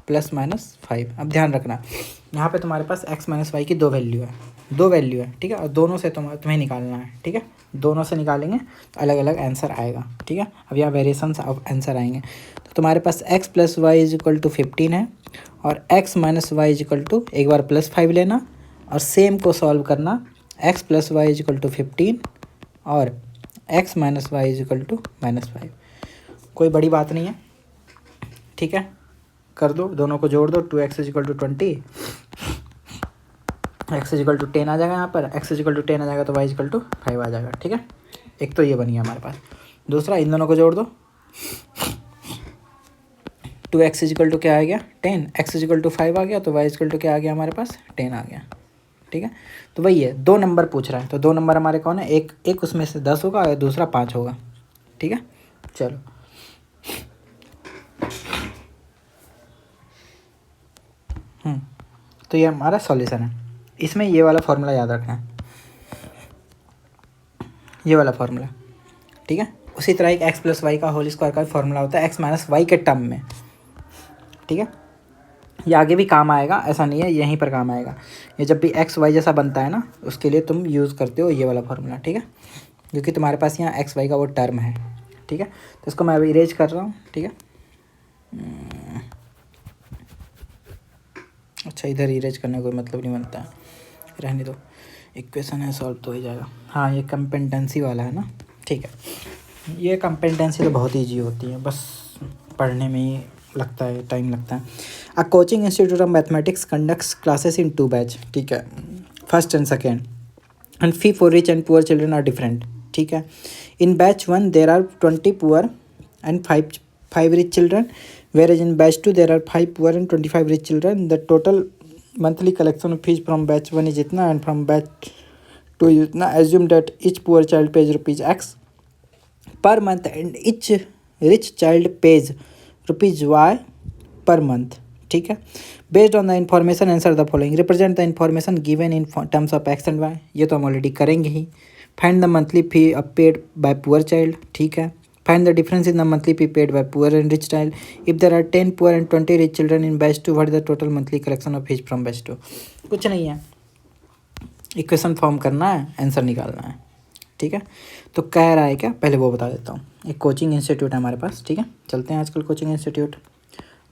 +-5। अब ध्यान रखना यहाँ पे तुम्हारे पास x माइनस वाई की दो वैल्यू है, ठीक है, और दोनों से तुम्हें निकालना है, ठीक है। दोनों से निकालेंगे तो अलग अलग आंसर आएगा, ठीक है। अब यहाँ वेरिएशन ऑफ आंसर आएंगे। तो तुम्हारे पास x plus y is equal to 15 है और x minus y is equal to, एक बार +5 लेना और सेम को सॉल्व करना, x plus y is equal to 15 और x minus y is equal to -5। कोई बड़ी बात नहीं है, ठीक है, कर दो, दोनों को जोड़ दो, 2x is equal to 20, x is equal to 10 आ जाएगा, यहाँ पर x इज इक्वल टू 10 आ जाएगा तो y इज इक्वल टू 5 आ जाएगा, ठीक है। एक तो ये बन गया हमारे पास। दूसरा, इन दोनों को जोड़ दो, 2x इज इक्वल टू क्या आ गया 10, x इज इक्वल टू 5 आ गया, तो y इज इक्वल टू क्या आ गया हमारे पास 10 आ गया, ठीक है। तो वही है, 2 नंबर पूछ रहा है, तो 2 नंबर हमारे कौन है, एक उसमें से 10 होगा और दूसरा 5 होगा, ठीक है। चलो तो ये हमारा सॉल्यूशन है। इसमें ये वाला फॉर्मूला याद रखना है, ये वाला फॉर्मूला, ठीक है। उसी तरह एक एक्स प्लस वाई का होल स्क्वायर का फॉर्मूला होता है एक्स माइनस वाई के टर्म में, ठीक है। ये आगे भी काम आएगा, ऐसा नहीं है, यहीं पर काम आएगा। ये जब भी एक्स वाई जैसा बनता है ना, उसके लिए तुम यूज़ करते हो ये वाला फॉर्मूला, ठीक है, क्योंकि तुम्हारे पास यहाँ एक्स वाई का वो टर्म है, ठीक है। तो इसको मैं अभी इरेज कर रहा हूँ, ठीक है। अच्छा, इधर इरेज करने का कोई मतलब नहीं बनता है, रहने दो, इक्वेशन है सॉल्व तो हो जाएगा। हाँ, ये कंपेटेंसी वाला है ना, ठीक है। ये कंपेटेंसी तो बहुत ईजी होती है, बस पढ़ने में ही लगता है, टाइम लगता है। A coaching institute of mathematics conducts classes in 2 batch, ठीक है, first and second. And fee for rich and poor children are different, ठीक है। In batch 1 there are 20 poor and 5 rich children, whereas in batch 2 there are 5 poor and 25 rich children. The total monthly collection of fees from batch 1 is इतना एंड फ्रॉम बैच 2 इज इतना। Assume that each poor child page ₹X per month and each rich child pays ₹Y per month, ठीक है। Based on the information answer the following, represent the information given in terms of X and Y, ये तो हम ऑलरेडी करेंगे ही। Find the monthly fee paid by poor child, ठीक है। Find the difference in the monthly fee paid by poor and rich child. If there are 10 poor and 20 rich children in batch 2, what is the total monthly collection of fees from batch 2। कुछ नहीं है, इक्वेशन फॉर्म करना है, आंसर निकालना है, ठीक है। तो कह रहा है क्या, पहले वो बता देता हूँ। एक कोचिंग इंस्टीट्यूट है हमारे पास, ठीक है। चलते हैं आजकल कोचिंग इंस्टीट्यूट।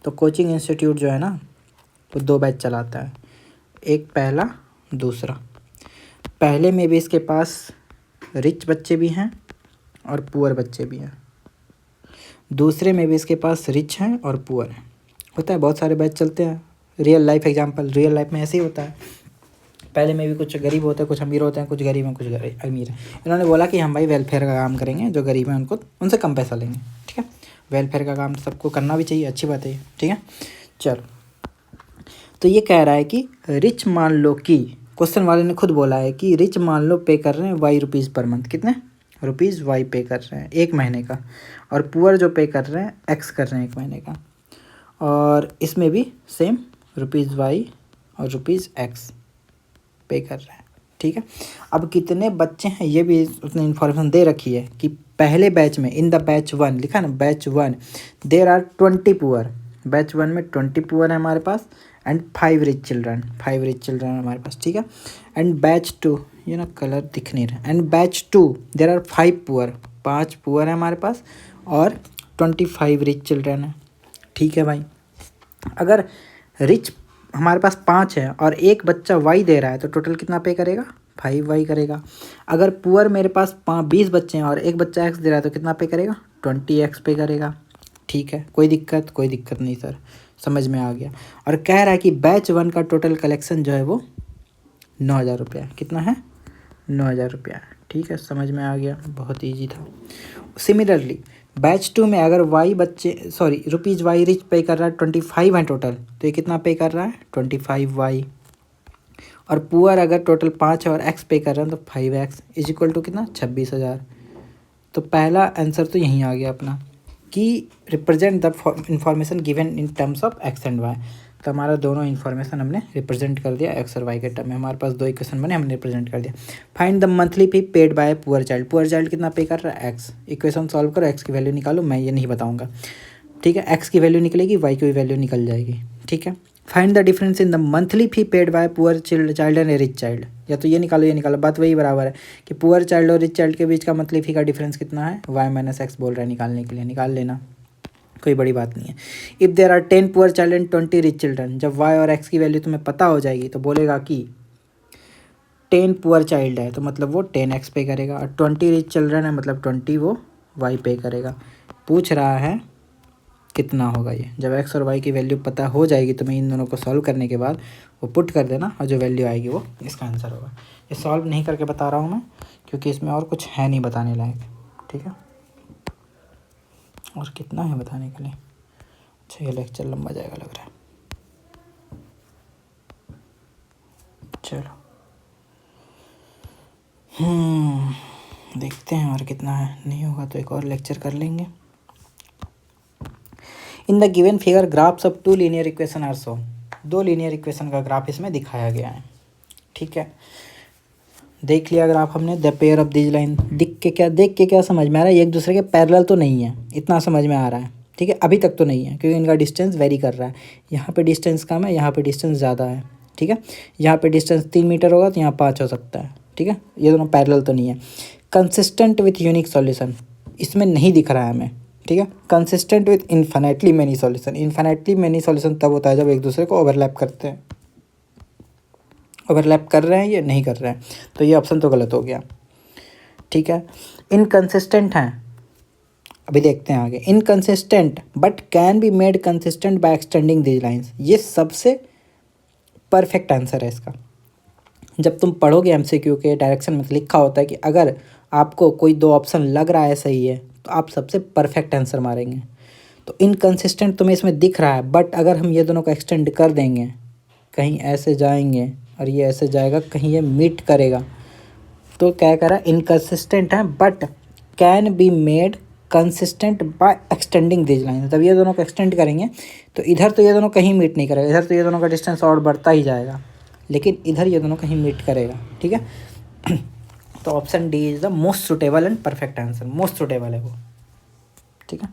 तो कोचिंग इंस्टीट्यूट जो है ना, वो 2 बैच चलाता है, एक पहला दूसरा। पहले में भी इसके पास रिच बच्चे भी हैं और पुअर बच्चे भी हैं, दूसरे में भी इसके पास रिच हैं और पुअर हैं। होता है, बहुत सारे बैच चलते हैं। Real life example, real life में ऐसे ही होता है। पहले में भी कुछ गरीब होते हैं, कुछ अमीर होते हैं, कुछ गरीब हैं, कुछ अमीर हैं। इन्होंने बोला कि हम भाई वेलफेयर का काम करेंगे, जो गरीब हैं उनको उनसे कम पैसा लेंगे, ठीक है। वेलफेयर का काम सबको करना भी चाहिए, अच्छी बात है, ठीक है। चलो, तो ये कह रहा है कि रिच मान लो कि, क्वेश्चन वाले ने खुद बोला है कि रिच मान लो पे कर रहे हैं ₹Y पर मंथ, कितने ₹Y पे कर रहे हैं 1 महीने का, और पुअर जो पे कर रहे हैं X कर रहे हैं 1 महीने का। और इसमें भी सेम ₹Y और ₹X पे कर रहे हैं, ठीक है। अब कितने बच्चे हैं ये भी उसने इन्फॉर्मेशन दे रखी है कि पहले बैच में, इन द बैच 1 लिखा ना, batch 1 there are 20 poor, batch 1 में 20 पुअर है हमारे पास and 5 rich children, 5 rich children हमारे पास, ठीक है। एंड बैच 2, ये ना कलर दिख नहीं रहा, and batch 2 there are 5 poor, 5 poor है हमारे पास और 25 रिच चिल्ड्रन है, ठीक है भाई। अगर रिच हमारे पास 5 है और एक बच्चा Y दे रहा है तो टोटल कितना पे करेगा, 5Y करेगा। अगर पुअर मेरे पास 20 बच्चे हैं और एक बच्चा X दे रहा है तो कितना पे करेगा, 20X पे करेगा, ठीक है। कोई दिक्कत नहीं सर, समझ में आ गया। और कह रहा है कि बैच 1 का टोटल कलेक्शन जो है वो ₹9,000 है। कितना है, ₹9,000 है, ठीक है। समझ में आ गया, बहुत ईजी था। सिमिलरली बैच 2 में अगर ₹Y रिच पे कर रहा है 25 है टोटल, तो ये कितना पे कर रहा है, 25Y। और पुअर अगर टोटल 5 है और X पे कर रहा है तो 5X इज इक्वल टू कितना, 26,000। तो पहला आंसर तो यहीं आ गया अपना कि represent the information given in terms of X and Y। तो हमारा दोनों इन्फॉर्मेशन हमने रिप्रेजेंट कर दिया X और Y के टर्म में। हमारे पास 2 इक्वेशन बने, हमने रिप्रेजेंट कर दिया। Find the monthly fee paid by poor child, poor child कितना पे कर रहा है, X। इक्वेशन सॉल्व करो, X की वैल्यू निकालो, मैं ये नहीं बताऊंगा, ठीक है। X की वैल्यू निकलेगी, Y की वैल्यू निकल जाएगी, ठीक है। Find the difference in the monthly fee paid by poor child and rich child, या तो ये निकालो, बात वही बराबर है कि पुअर चाइल्ड और रिच चाइल्ड के बीच का मंथली फी का डिफरेंस कितना है, Y - X बोल रहा है निकालने के लिए, निकाल लेना, कोई बड़ी बात नहीं है। If there are 10 poor child and 20 rich children, जब Y और X की वैल्यू तुम्हें पता हो जाएगी तो बोलेगा कि 10 पुअर चाइल्ड है तो मतलब वो 10X पे करेगा, और 20 रिच चिल्ड्रन है मतलब 20 वो Y पे करेगा। पूछ रहा है कितना होगा ये। जब X और Y की वैल्यू पता हो जाएगी तो मैं इन दोनों को सॉल्व करने के बाद वो पुट कर देना, और जो वैल्यू आएगी वो इसका आंसर होगा। ये सॉल्व नहीं करके बता रहा हूँ मैं, क्योंकि इसमें और कुछ है नहीं बताने लायक, ठीक है। और कितना है बताने के लिए, अच्छा ये लेक्चर लंबा जाएगा लग रहा है। चलो देखते हैं और कितना है, नहीं होगा तो एक और लेक्चर कर लेंगे। In the given figure graphs of 2 linear equation are shown, 2 linear equation का ग्राफ इसमें दिखाया गया है, ठीक है। देख लिया ग्राफ हमने, the pair of this line, देख के क्या समझ में आ रहा है, एक दूसरे के पैरेलल तो नहीं है, इतना समझ में आ रहा है, ठीक है। अभी तक तो नहीं है क्योंकि इनका डिस्टेंस वेरी कर रहा है, यहाँ पे डिस्टेंस कम है, यहाँ पे डिस्टेंस ज़्यादा है, ठीक है। यहाँ पे डिस्टेंस 3 मीटर होगा तो यहाँ 5 हो सकता है, ठीक है। ये दोनों पैरेलल तो नहीं है। कंसिस्टेंट विथ यूनिक सॉल्यूशन, इसमें नहीं दिख रहा है हमें, ठीक है। Consistent with infinitely many solution, infinitely many solution तब होता है जब एक दूसरे को ओवरलैप करते हैं। ओवरलैप कर रहे हैं ये नहीं कर रहे हैं, तो ये ऑप्शन तो गलत हो गया, ठीक है। इनकंसिस्टेंट हैं, अभी देखते हैं आगे। Inconsistent but can be made consistent by extending these lines, ये सबसे परफेक्ट आंसर है इसका। जब तुम पढ़ोगे एमसीक्यू के डायरेक्शन में लिखा होता है कि अगर आपको कोई दो ऑप्शन लग रहा है सही है तो आप सबसे परफेक्ट आंसर मारेंगे। तो इनकंसिस्टेंट तुम्हें इसमें दिख रहा है, बट अगर हम ये दोनों को एक्सटेंड कर देंगे, कहीं ऐसे जाएंगे और ये ऐसे जाएगा, कहीं ये मीट करेगा, तो क्या कह रहा है, इनकंसिस्टेंट है but can be made consistent by extending this line. तब ये दोनों को एक्सटेंड करेंगे तो इधर तो ये दोनों कहीं मीट नहीं करेगा, इधर तो ये दोनों का डिस्टेंस और बढ़ता ही जाएगा, लेकिन इधर ये दोनों कहीं मीट करेगा। ठीक है तो option D is the most suitable and perfect answer, most suitable है वो। ठीक है,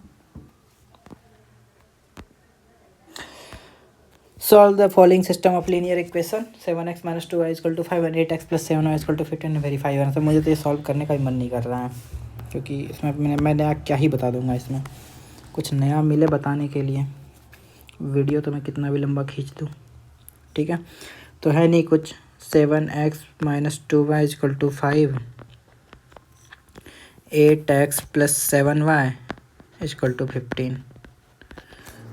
solve the following system of linear equation 7x - 2y = 5 and 8x + 7y = 15 verify answer. मुझे तो ये सॉल्व करने का ही मन नहीं कर रहा है, क्योंकि इसमें मैं नया क्या ही बता दूंगा, इसमें कुछ नया मिले बताने के लिए वीडियो तो मैं कितना भी लंबा खींच दूँ। ठीक है, तो है नहीं कुछ। 7x - 2y = 5, 8x + 7y = 15।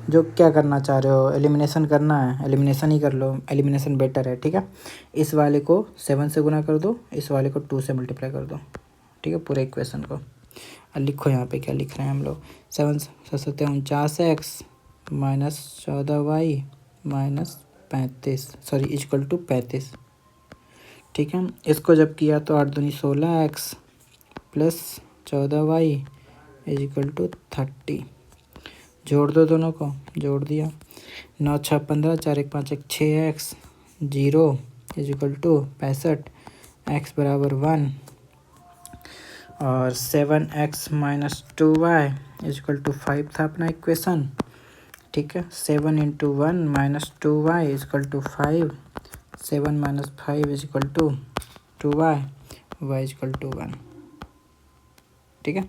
जो क्या करना चाह रहे हो, एलिमिनेशन करना है, एलिमिनेशन ही कर लो, एलिमिनेशन बेटर है। ठीक है, इस वाले को 7 से गुना कर दो, इस वाले को 2 से मल्टीप्लाई कर दो। ठीक है, पूरे इक्वेशन को लिखो। यहाँ पे क्या लिख रहे हैं हम लोग, 7 7 49x - 14y - 35 = 35। ठीक है, इसको जब किया तो 8 दूनी 16x + 14y = 30। जोड़ दो, दोनों को जोड़ दिया। 9 6 15, 4 1 5 1 6x 0 = 65, x = 1 और 7x - 2y = 5 था अपना इक्वेशन। ठीक है, 7 × 1 - 2y = 5, 7 - 5 = 2y, y = 1। ठीक है,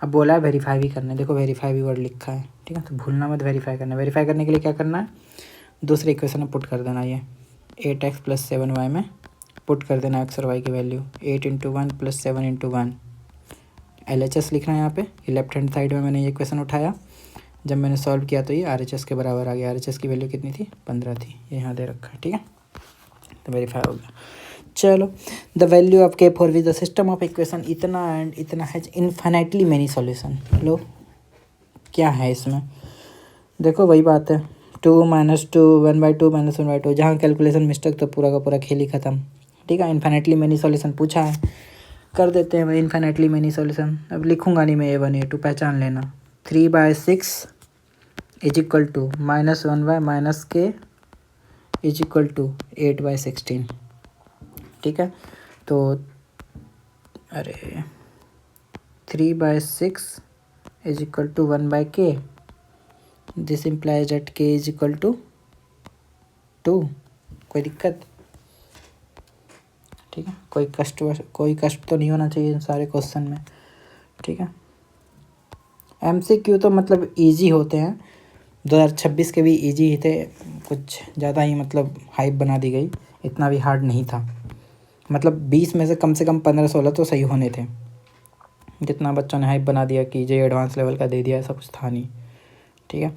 अब बोला है वेरीफाई भी करना है, देखो वेरीफाई भी वर्ड लिखा है। ठीक है, तो भूलना मत वेरीफाई करना है। वेरीफाई करने के लिए क्या करना है, दूसरे इक्वेशन में पुट कर देना, ये 8x + 7y में पुट कर देना x और y की वैल्यू। 8 × 1 + 7 × 1 LHS लिखना है यहाँ पे। ये लेफ्ट हैंड साइड में मैंने ये इक्वेशन उठाया, जब मैंने सॉल्व किया तो ये RHS के बराबर आ गया। RHS की वैल्यू कितनी थी, 15 थी, ये यहाँ दे रखा है। ठीक है, तो वेरीफाई हो गया। चलो, the value of K4 with the system of equation इतना एंड इतना हैज इन्फिनेटली मेनी सॉल्यूशन। लो क्या है इसमें, देखो वही बात है, 2 - 2 1/2 - 1/2, जहाँ कैलकुलेशन मिस्टेक तो पूरा का पूरा खेल ही ख़त्म। ठीक है, इन्फिनेटली मेनी सॉल्यूशन पूछा है, कर देते हैं भाई इन्फिनेटली मेनी सॉल्यूशन। अब लिखूंगा नहीं मैं, A1 A2 पहचान लेना। 3/6 = -1y - k = 8/16। ठीक है, तो अरे 3/6 = 1/k, this implies eight k = 2। कोई दिक्कत? ठीक है, कोई कष्ट तो नहीं होना चाहिए इन सारे क्वेश्चन में। ठीक है, MCQ तो मतलब इजी होते हैं, 2026 के भी इजी ही थे, कुछ ज़्यादा ही मतलब हाइप बना दी गई, इतना भी हार्ड नहीं था। मतलब 20 में से कम 15-16 तो सही होने थे, जितना बच्चों ने हाइप बना दिया कि जे एडवांस लेवल का दे दिया, ऐसा कुछ था नहीं। ठीक है,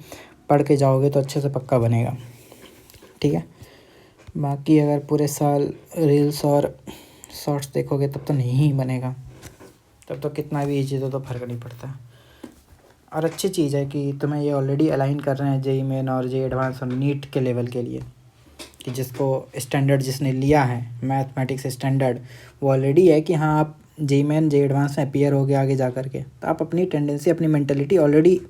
पढ़ के जाओगे तो अच्छे से पक्का बनेगा। ठीक है, बाकी अगर पूरे साल रील्स और शॉर्ट्स देखोगे तब तो नहीं बनेगा, तब तो कितना भी ईजी तो फ़र्क नहीं पड़ता। और अच्छी चीज़ है कि तुम्हें ये ऑलरेडी अलाइन कर रहे हैं JEE मेन और जे एडवांस और नीट के लेवल के लिए, कि जिसको स्टैंडर्ड जिसने लिया है मैथमेटिक्स स्टैंडर्ड, वो ऑलरेडी है कि हाँ आप JEE मेन जे एडवांस में अपीयर हो गए आगे जा कर के, तो आप अपनी टेंडेंसी अपनी मेंटेलिटी ऑलरेडी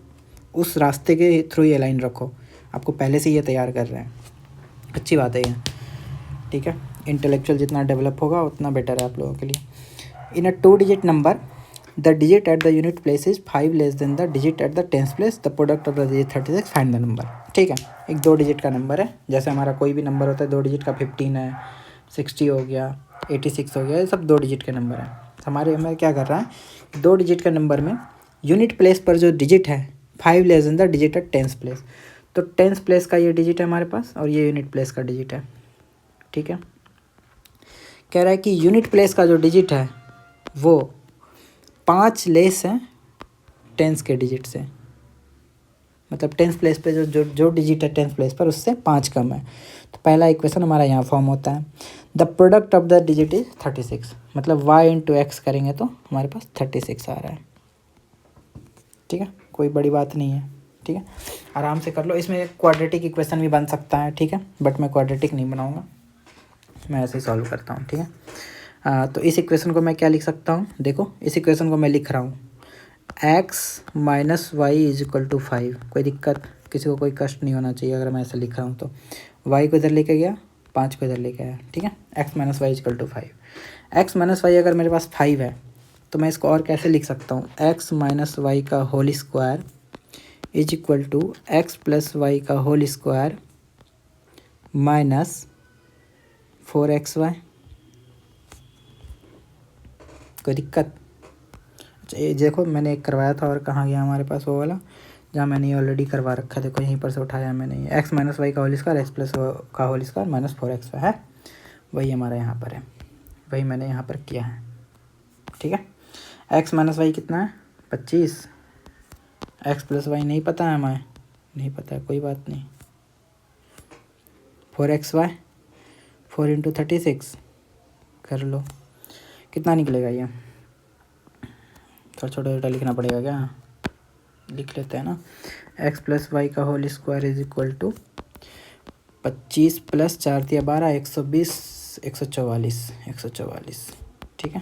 उस रास्ते के थ्रू ही अलाइन रखो, आपको पहले से ये तैयार कर रहे हैं। अच्छी बात है ये। ठीक है, इंटेलेक्चुअल जितना डेवलप होगा उतना बेटर है आप लोगों के लिए। इन अ 2 digit number the digit at the unit place is 5 less than the digit at the tens place, the product of the digit 36, find the number. ठीक है, एक 2 डिजिट का नंबर है, जैसे हमारा कोई भी नंबर होता है 2 डिजिट का, 15 है, 60 हो गया, 86 हो गया, ये सब 2 डिजिट के नंबर हैं। हमारे में क्या कर रहा है, 2 डिजिट का नंबर में यूनिट प्लेस पर जो डिजिट है 5 less than the digit at tens place, तो टेंस प्लेस का ये डिजिट है हमारे पास और ये यूनिट प्लेस का डिजिट है। ठीक है, कह रहा है कि यूनिट प्लेस का जो डिजिट है वो 5 लेस है टेंस के डिजिट से, मतलब टेंथ प्लेस पे जो जो जो डिजिट है टेंथ प्लेस पर उससे 5 कम है। तो पहला इक्वेशन हमारा यहाँ फॉर्म होता है, the product of the digit is 36, मतलब y इंटू एक्स करेंगे तो हमारे पास 36 आ रहा है। ठीक है, कोई बड़ी बात नहीं है। ठीक है, आराम से कर लो। इसमें क्वाड्रेटिक इक्वेशन भी बन सकता है, ठीक है, बट मैं क्वाड्रेटिक नहीं बनाऊँगा, मैं ऐसे ही सॉल्व करता हूँ। ठीक है, तो इस इक्वेशन को मैं क्या लिख सकता हूँ, देखो इस इक्वेशन को मैं लिख रहा हूँ x minus y is equal to 5। कोई दिक्कत, किसी को कोई कष्ट नहीं होना चाहिए अगर मैं ऐसे लिख रहा हूँ तो। y को इधर लेके गया, 5 को इधर लेके आया। ठीक है, x minus y is equal to 5। x minus y अगर मेरे पास 5 है तो मैं इसको और कैसे लिख सकता हूँ, x माइनस वाई का whole square is equal to x plus y का होल स्क्वायर माइनस 4xy। कोई दिक्कत? अच्छा ये देखो मैंने एक करवाया था और कहाँ गया हमारे पास वो वाला, जहाँ मैंने ये ऑलरेडी करवा रखा। देखो यहीं पर से उठाया मैंने, ये एक्स माइनस वाई का होल स्क्वायर एक्स प्लस का होल स्क्वायर माइनस 4xy है, वही हमारा यहाँ पर है, वही मैंने यहाँ पर किया है। ठीक है, एक्स माइनस वाई कितना है 25, एक्स प्लस वाई नहीं पता है हमें, नहीं पता है, कोई बात नहीं। 4xy 4 इंटू 36 कर लो, कितना निकलेगा ये, थोड़ा छोटा छोटा लिखना पड़ेगा क्या, लिख लेते हैं ना। एक्स प्लस वाई का whole square is equal to 25 plus 4 दिया 12, 120, 144। ठीक है,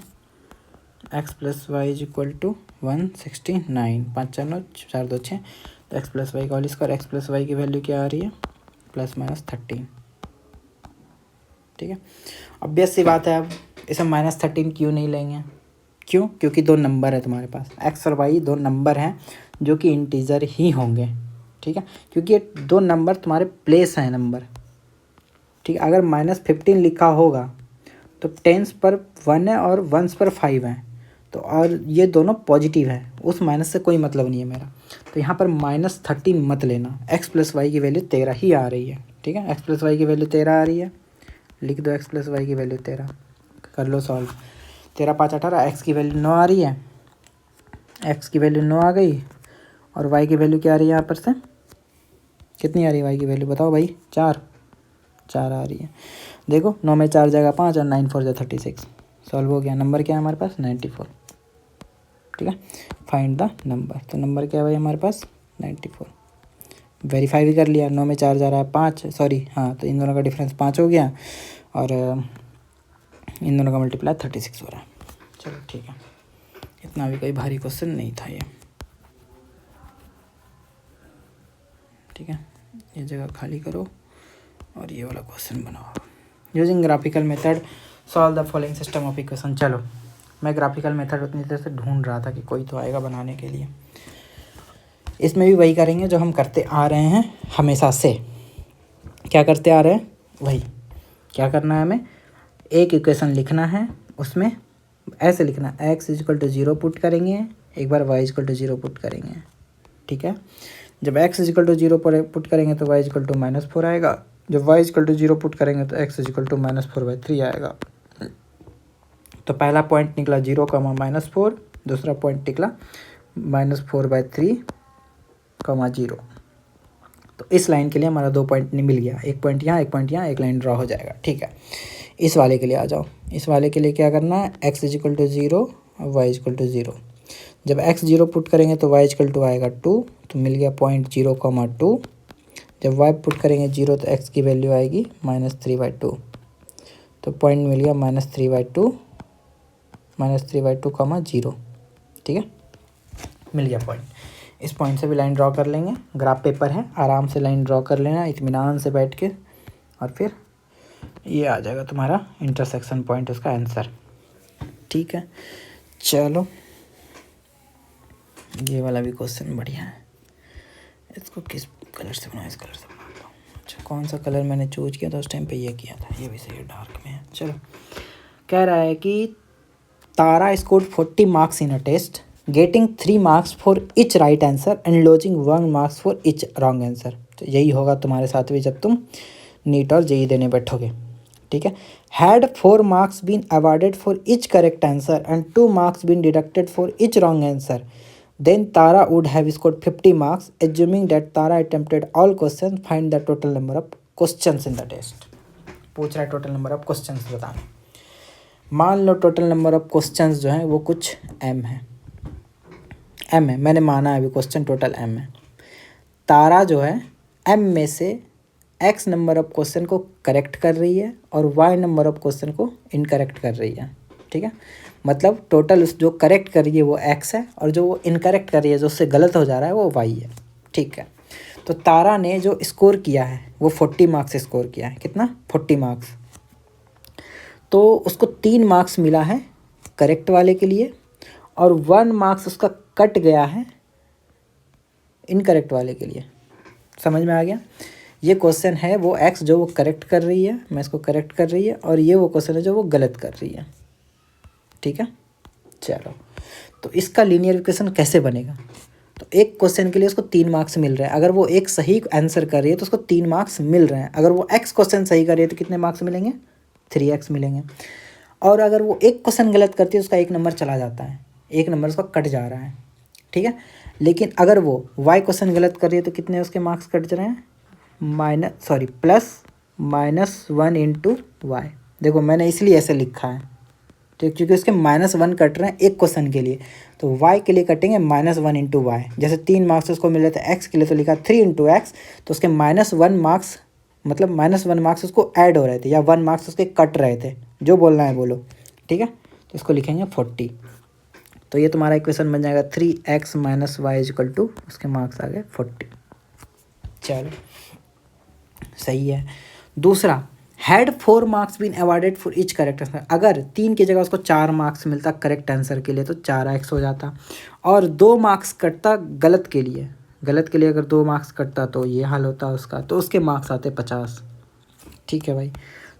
x plus y is equal to 169, 5 4 9 4 2 6। तो एक्स प्लस वाई का whole square, x plus y की वैल्यू क्या आ रही है, प्लस माइनस 13। ठीक है, ऑब्वियस सी बात है, अब इसे माइनस 13 क्यों नहीं लेंगे, क्यों, क्योंकि दो नंबर है तुम्हारे पास, एक्स और वाई दो नंबर हैं जो कि इंटीजर ही होंगे। ठीक है, क्योंकि ये दो नंबर तुम्हारे प्लेस हैं नंबर। ठीक है, अगर -15 लिखा होगा तो टेंस पर 1 है और वंस पर 5 है, तो और ये दोनों पॉजिटिव है, उस माइनस से कोई मतलब नहीं है मेरा। तो यहाँ पर -13 मत लेना, एक्स प्लस वाई की वैल्यू 13 ही आ रही है। ठीक है, एक्स प्लस वाई की वैल्यू 13 आ रही है, लिख दो एक्स प्लस वाई की वैल्यू 13, कर लो सॉल्व। 13 5 18, एक्स की वैल्यू 9 आ रही है, एक्स की वैल्यू 9 आ गई, और वाई की वैल्यू क्या आ रही है यहाँ पर से, कितनी आ रही है वाई की वैल्यू बताओ भाई, 4 आ रही है। देखो 9 में 4 जगह 5 और 9 4 36, सॉल्व हो गया। नंबर क्या है हमारे पास 94। ठीक है, फाइंड द नंबर, तो नंबर क्या है भाई हमारे पास 94। वेरीफाई भी कर लिया, 9 में 4 जा रहा है 5, सॉरी हाँ, तो इन दोनों का डिफरेंस 5 हो गया और इन दोनों का मल्टीप्लाई 36 हो रहा है। चलो ठीक है, इतना भी कोई भारी क्वेश्चन नहीं था ये। ठीक है, ये जगह खाली करो और ये वाला क्वेश्चन बनाओ। Using graphical method solve the following system of equation. चलो मैं ग्राफिकल मेथड उतनी देर से ढूंढ रहा था कि कोई तो आएगा बनाने के लिए। इसमें भी वही करेंगे जो हम करते आ रहे हैं हमेशा से। क्या करते आ रहे हैं वही, क्या करना है हमें, एक इक्वेशन लिखना है, उसमें ऐसे लिखना है, x is equal to 0 put करेंगे, एक बार y is equal to 0 put करेंगे। ठीक है, जब x is equal to 0 put करेंगे तो वाई इज इक्वल टू -4 आएगा, जब y is equal to 0 put करेंगे तो एक्स इज इक्वल टू -4/3 आएगा। तो पहला पॉइंट निकला 0, -4, दूसरा पॉइंट निकला -4/3, 0। तो इस लाइन के लिए हमारा 2 पॉइंट नहीं मिल गया, एक पॉइंट यहाँ एक पॉइंट यहाँ, एक लाइन ड्रॉ हो जाएगा। ठीक है, इस वाले के लिए आ जाओ। इस वाले के लिए क्या करना है, एक्स इज इक्वल टू 0 और वाई इज इक्वल टू 0। जब एक्स 0 पुट करेंगे तो वाई इज इक्वल टू आएगा 2, तो मिल गया पॉइंट 0,2। जब वाई पुट करेंगे 0 तो एक्स की वैल्यू आएगी -3/2, तो पॉइंट मिल गया -3/2, -3/2, 0। ठीक है, मिल गया पॉइंट। इस पॉइंट से भी लाइन ड्रॉ कर लेंगे, ग्राफ पेपर है, आराम से लाइन ड्रॉ कर लेना इत्मीनान से बैठ के, और फिर ये आ जाएगा तुम्हारा इंटरसेक्शन पॉइंट, उसका आंसर। ठीक है, चलो ये वाला भी क्वेश्चन बढ़िया है। इसको किस कलर से बनाया, इस कलर से बना लो। अच्छा, कौन सा कलर मैंने चूज किया था उस टाइम पे, ये किया था, ये भी सही है, डार्क में है। चलो, कह रहा है कि Tara scored 40 marks in a test, getting 3 marks for each right answer and losing 1 marks for each wrong answer. तो यही होगा तुम्हारे साथ भी जब तुम नीट और जेई देने बैठोगे। ठीक है, had 4 marks been awarded for each correct answer and 2 marks been deducted for each wrong answer, then Tara would have scored 50 marks assuming that Tara attempted all question, find the total number of questions in the test. पूछ रहा है टोटल नंबर ऑफ क्वेश्चंस बताना। मान लो टोटल नंबर ऑफ क्वेश्चंस जो है वो कुछ m है, मैंने माना है अभी क्वेश्चन टोटल m है। तारा जो है m में से x नंबर ऑफ क्वेश्चन को करेक्ट कर रही है और y नंबर ऑफ क्वेश्चन को इनकरेक्ट कर रही है, ठीक है। मतलब टोटल जो करेक्ट कर रही है वो x है और जो वो इनकरेक्ट कर रही है, जो उससे गलत हो जा रहा है, वो y है, ठीक है। तो तारा ने जो स्कोर किया है वो 40 मार्क्स स्कोर किया है। कितना? 40 मार्क्स। तो उसको 3 मार्क्स मिला है करेक्ट वाले के लिए और 1 मार्क्स उसका कट गया है इनकरेक्ट वाले के लिए। समझ में आ गया? ये क्वेश्चन है वो x जो वो करेक्ट कर रही है, मैं इसको करेक्ट कर रही है, और ये वो क्वेश्चन है जो वो गलत कर रही है, ठीक है। चलो, तो इसका लीनियर इक्वेशन कैसे बनेगा? तो एक क्वेश्चन के लिए उसको 3 मार्क्स मिल रहे हैं। अगर वो एक सही आंसर कर रही है तो उसको 3 मार्क्स मिल रहे हैं। अगर वो x क्वेश्चन सही कर रही है तो कितने मार्क्स मिलेंगे? 3x मिलेंगे। और अगर वो एक क्वेश्चन गलत करती है उसका 1 नंबर चला जाता है, 1 नंबर उसका कट जा रहा है, ठीक है। लेकिन अगर वो y क्वेश्चन गलत कर रही है तो कितने उसके मार्क्स कट जा रहे हैं? +(-1) इंटू y। देखो मैंने इसलिए ऐसे लिखा है, ठीक, क्योंकि उसके -1 कट रहे हैं एक क्वेश्चन के लिए, तो y के लिए कटेंगे -1 इंटू वाई। जैसे 3 मार्क्स उसको मिल रहे थे x के लिए, तो लिखा 3 इंटू एक्स, तो उसके -1 मार्क्स, मतलब -1 मार्क्स उसको ऐड हो रहे थे या 1 मार्क्स उसके कट रहे थे, जो बोलना है बोलो, ठीक है। तो इसको लिखेंगे 40। तो ये तुम्हारा इक्वेशन बन जाएगा 3x - y = उसके मार्क्स आ गए 40। चलो सही है। दूसरा, had 4 marks been awarded for each correct answer. अगर 3 की जगह उसको 4 मार्क्स मिलता करेक्ट आंसर के लिए तो 4x हो जाता, और 2 मार्क्स कटता गलत के लिए। गलत के लिए अगर 2 मार्क्स कटता तो ये हाल होता उसका, तो उसके मार्क्स आते 50, ठीक है भाई।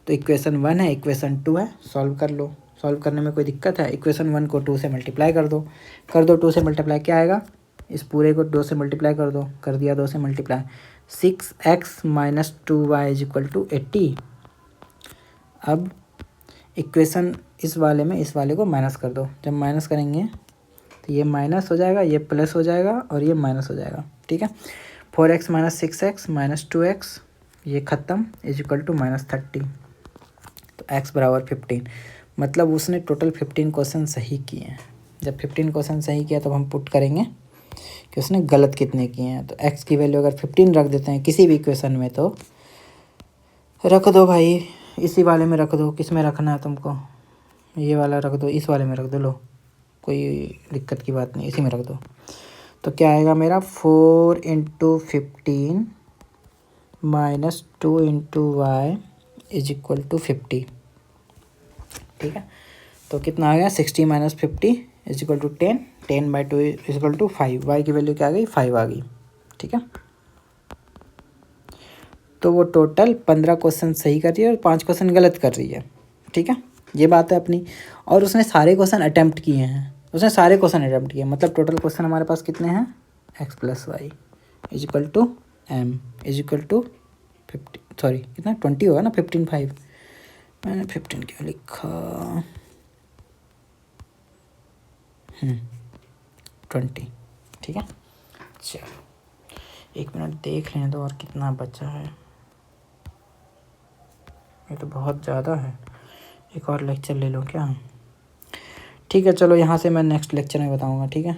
तो इक्वेशन 1 है, इक्वेशन 2 है, सॉल्व कर लो। सॉल्व करने में कोई दिक्कत है? इक्वेशन 1 को 2 से मल्टीप्लाई कर दो। 2 से मल्टीप्लाई क्या आएगा? इस पूरे को 2 से मल्टीप्लाई कर दो। कर दिया 2 से मल्टीप्लाई। 6x - 2y = 80। अब इक्वेशन इस वाले में इस वाले को माइनस कर दो। जब माइनस करेंगे तो ये माइनस हो जाएगा, ये प्लस हो जाएगा और ये माइनस हो जाएगा, ठीक है। 4x - 6x - 2x ये ख़त्म = -30। तो x = 15। मतलब उसने टोटल 15 क्वेश्चन सही किए हैं। जब 15 क्वेश्चन सही किया तब हम पुट करेंगे कि उसने गलत कितने किए हैं। तो x की वैल्यू अगर 15 रख देते हैं किसी भी इक्वेशन में, तो रख दो भाई, इसी वाले में रख दो। किस में रखना है तुमको? ये वाला रख दो, इस वाले में रख दो। लो, कोई दिक्कत की बात नहीं, इसी में रख दो। तो क्या आएगा मेरा? 4 × 15 - 2 × y = 50, ठीक है। तो कितना आ गया? 60 - 50 = 10। 10/2 = 5। y की वैल्यू क्या आ गई? 5 आ गई, ठीक है। तो वो टोटल 15 क्वेश्चन सही कर रही है और 5 क्वेश्चन गलत कर रही है, ठीक है। ये बात है अपनी। और उसने सारे क्वेश्चन अटैम्प्ट किए हैं, मतलब टोटल क्वेश्चन हमारे पास कितने हैं? x + y = m = 50, सॉरी कितना 20 होगा ना, 15 5, मैंने 15 क्यों लिखा? 20, ठीक है। चलो 1 मिनट देख लें तो और कितना बचा है। ये तो बहुत ज़्यादा है, एक और लेक्चर ले लो क्या? ठीक है चलो, यहाँ से मैं नेक्स्ट लेक्चर में बताऊँगा, ठीक है।